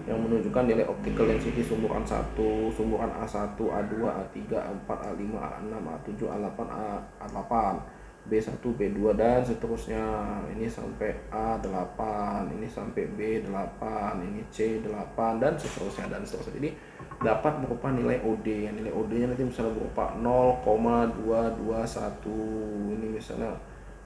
yang menunjukkan nilai optical density sumuran 1, sumuran A1, A2, A3, A4, A5, A6, A7, A8, A8, B1, B2 dan seterusnya. Ini sampai A8, ini sampai B8, ini C8 dan seterusnya dan seterusnya. Jadi dapat berupa nilai OD. Nilai OD-nya nanti misalnya berupa 0,221. Ini misalnya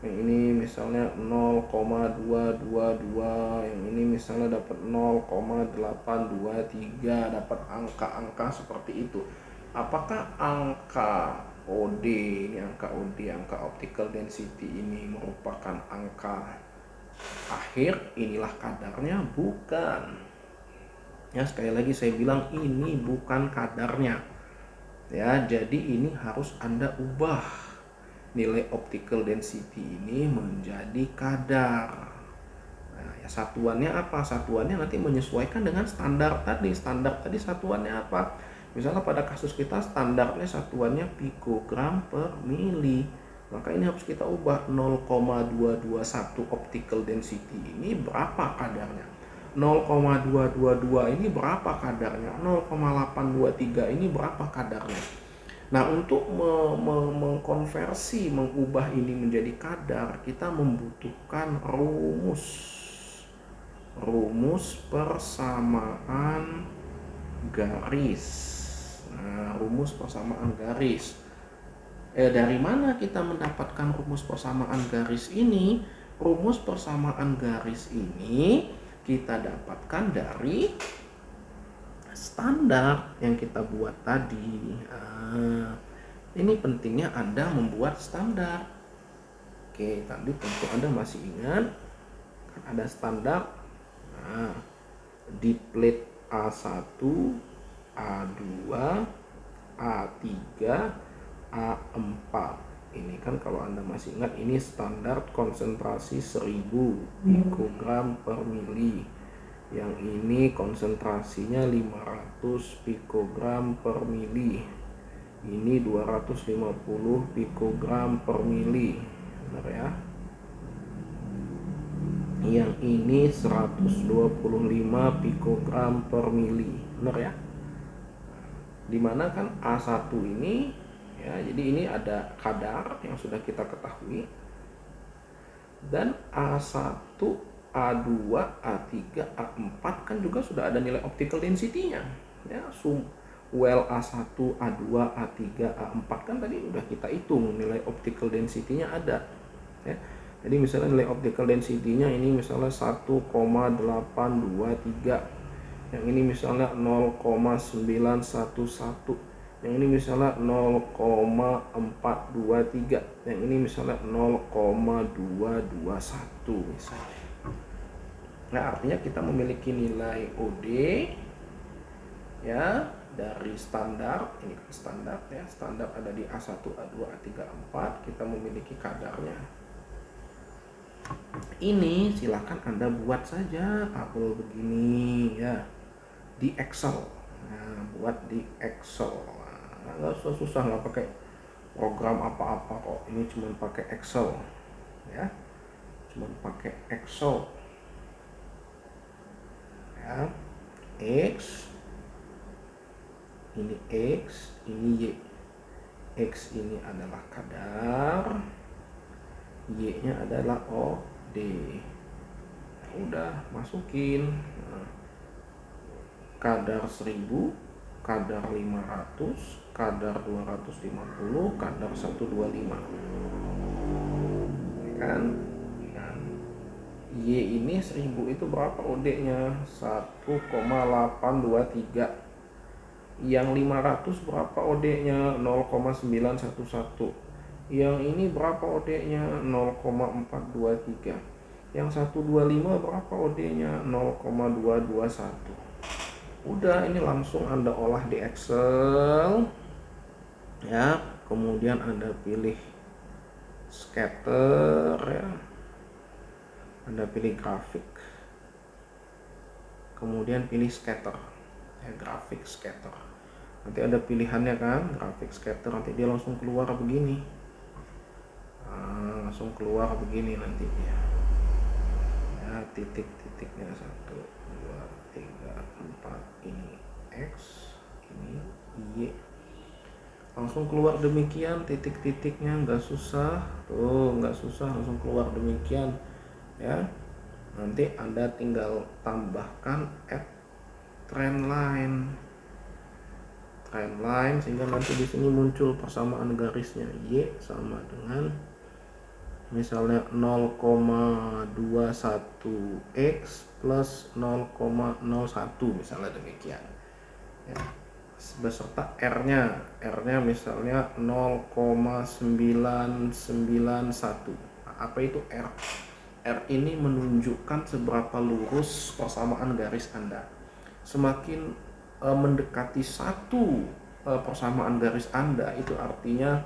yang ini misalnya 0,222, yang ini misalnya dapat 0,823, dapat angka-angka seperti itu. Apakah angka OD ini, angka OD, angka optical density ini merupakan angka akhir, inilah kadarnya? Bukan. Ya, sekali lagi saya bilang ini bukan kadarnya. Ya, jadi ini harus Anda ubah nilai optical density ini menjadi kadar. Nah, ya satuannya apa? Satuannya nanti menyesuaikan dengan standar tadi. Standar tadi satuannya apa? Misalnya pada kasus kita standarnya satuannya pikogram per mili. Maka ini harus kita ubah 0,221 optical density ini berapa kadarnya? 0,222 ini berapa kadarnya? 0,823 ini berapa kadarnya? Nah, untuk mengkonversi, mengubah ini menjadi kadar, kita membutuhkan rumus persamaan garis. Nah, rumus persamaan garis. Dari mana kita mendapatkan rumus persamaan garis ini? Rumus persamaan garis ini kita dapatkan dari standar yang kita buat tadi. Ini pentingnya Anda membuat standar. Oke, tadi tentu Anda masih ingat kan ada standar. Nah, di plate A1, A2, A3, A4. Ini kan kalau Anda masih ingat, ini standar konsentrasi 1000 pikogram per mili. Yang ini konsentrasinya 500 pikogram per mili. Ini 250 pikogram per mili. Benar ya? Yang ini 125 pikogram per mili. Benar ya? Dimana kan A1 ini ya, jadi ini ada kadar yang sudah kita ketahui. Dan A1, A2, A3, A4 kan juga sudah ada nilai optical density-nya ya. Well A1, A2, A3, A4 kan tadi udah kita hitung nilai optical density-nya ada ya. Jadi misalnya nilai optical density-nya ini misalnya 1,823, yang ini misalnya 0,911, yang ini misalnya 0,423, yang ini misalnya 0,221 misalnya. Nah, artinya kita memiliki nilai OD ya dari standar. Ini kan standar ya, standar ada di A1, A2, A3, A4. Kita memiliki kadarnya. Ini silakan Anda buat saja tabel begini ya di Excel. Nah, buat di Excel. Nah, nggak susah, nggak pakai program apa-apa kok. Ini cuma pakai Excel ya. cuma pakai EXO ya. X ini X, ini Y. X ini adalah kadar, Y nya adalah OD. Udah masukin kadar 1000, kadar 500, kadar 250, kadar 125 kan. Y ini 1000 itu berapa OD nya? 1,823. Yang 500 berapa OD nya? 0,911. Yang ini berapa OD nya? 0,423. Yang 125 berapa OD nya? 0,221. Udah, ini langsung Anda olah di Excel ya. Kemudian Anda pilih scatter ya, Anda pilih grafik, kemudian pilih scatter ya, grafik scatter. Nanti ada pilihannya kan, grafik scatter, nanti dia langsung keluar begini. Langsung keluar begini nanti ya. Titik-titiknya 1, 2, 3, 4, ini X, ini Y, langsung keluar demikian. Titik-titiknya nggak susah tuh, nggak susah, langsung keluar demikian ya. Nanti Anda tinggal tambahkan add trend line sehingga nanti di sini muncul persamaan garisnya. Y sama dengan misalnya 0,21x plus 0,01 misalnya demikian ya, beserta R-nya misalnya 0,991. Apa itu R? R ini menunjukkan seberapa lurus persamaan garis Anda. Semakin mendekati satu persamaan garis Anda, itu artinya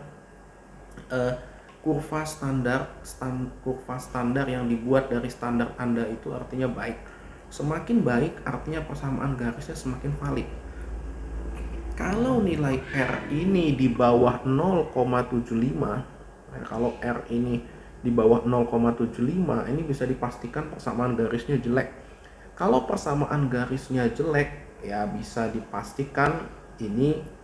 kurva standar yang dibuat dari standar Anda itu artinya baik. Semakin baik artinya persamaan garisnya semakin valid. Kalau nilai R ini di bawah 0,75, kalau R ini di bawah 0,75, ini bisa dipastikan persamaan garisnya jelek. Kalau persamaan garisnya jelek, ya bisa dipastikan ini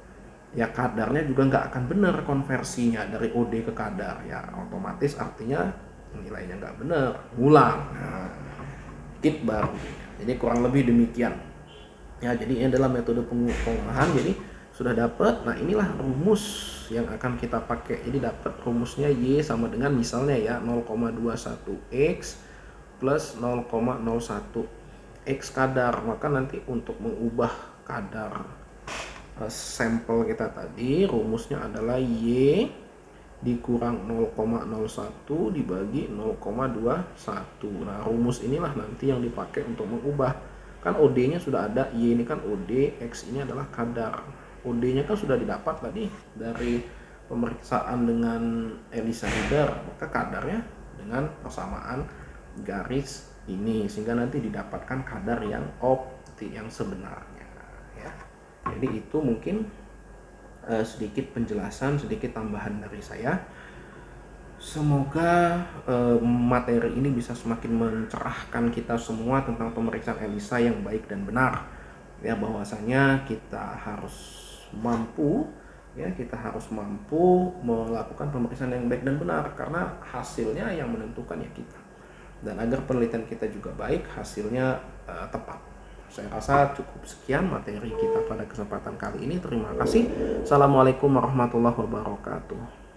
ya kadarnya juga nggak akan benar konversinya dari OD ke kadar ya, otomatis artinya nilainya nggak benar, ngulang. Tip baru. Jadi kurang lebih demikian ya. Jadi ini adalah metode pengolahan. Jadi sudah dapat. Nah, inilah rumus yang akan kita pakai. Jadi dapat rumusnya Y sama dengan misalnya ya 0,21x plus 0,01 X kadar. Maka nanti untuk mengubah kadar sampel kita tadi, rumusnya adalah Y dikurang 0,01 dibagi 0,21. Nah, rumus inilah nanti yang dipakai untuk mengubah. Kan OD nya sudah ada, Y ini kan OD, X ini adalah kadar. OD nya kan sudah didapat tadi dari pemeriksaan dengan ELISA reader, maka kadarnya dengan persamaan garis ini, sehingga nanti didapatkan kadar yang yang sebenarnya ya. Jadi itu mungkin sedikit penjelasan, sedikit tambahan dari saya. Semoga materi ini bisa semakin mencerahkan kita semua tentang pemeriksaan ELISA yang baik dan benar. Ya, bahwasanya kita harus mampu melakukan pemeriksaan yang baik dan benar, karena hasilnya yang menentukan ya kita. Dan agar penelitian kita juga baik, hasilnya tepat. Saya rasa cukup sekian materi kita pada kesempatan kali ini. Terima kasih. Assalamualaikum warahmatullahi wabarakatuh.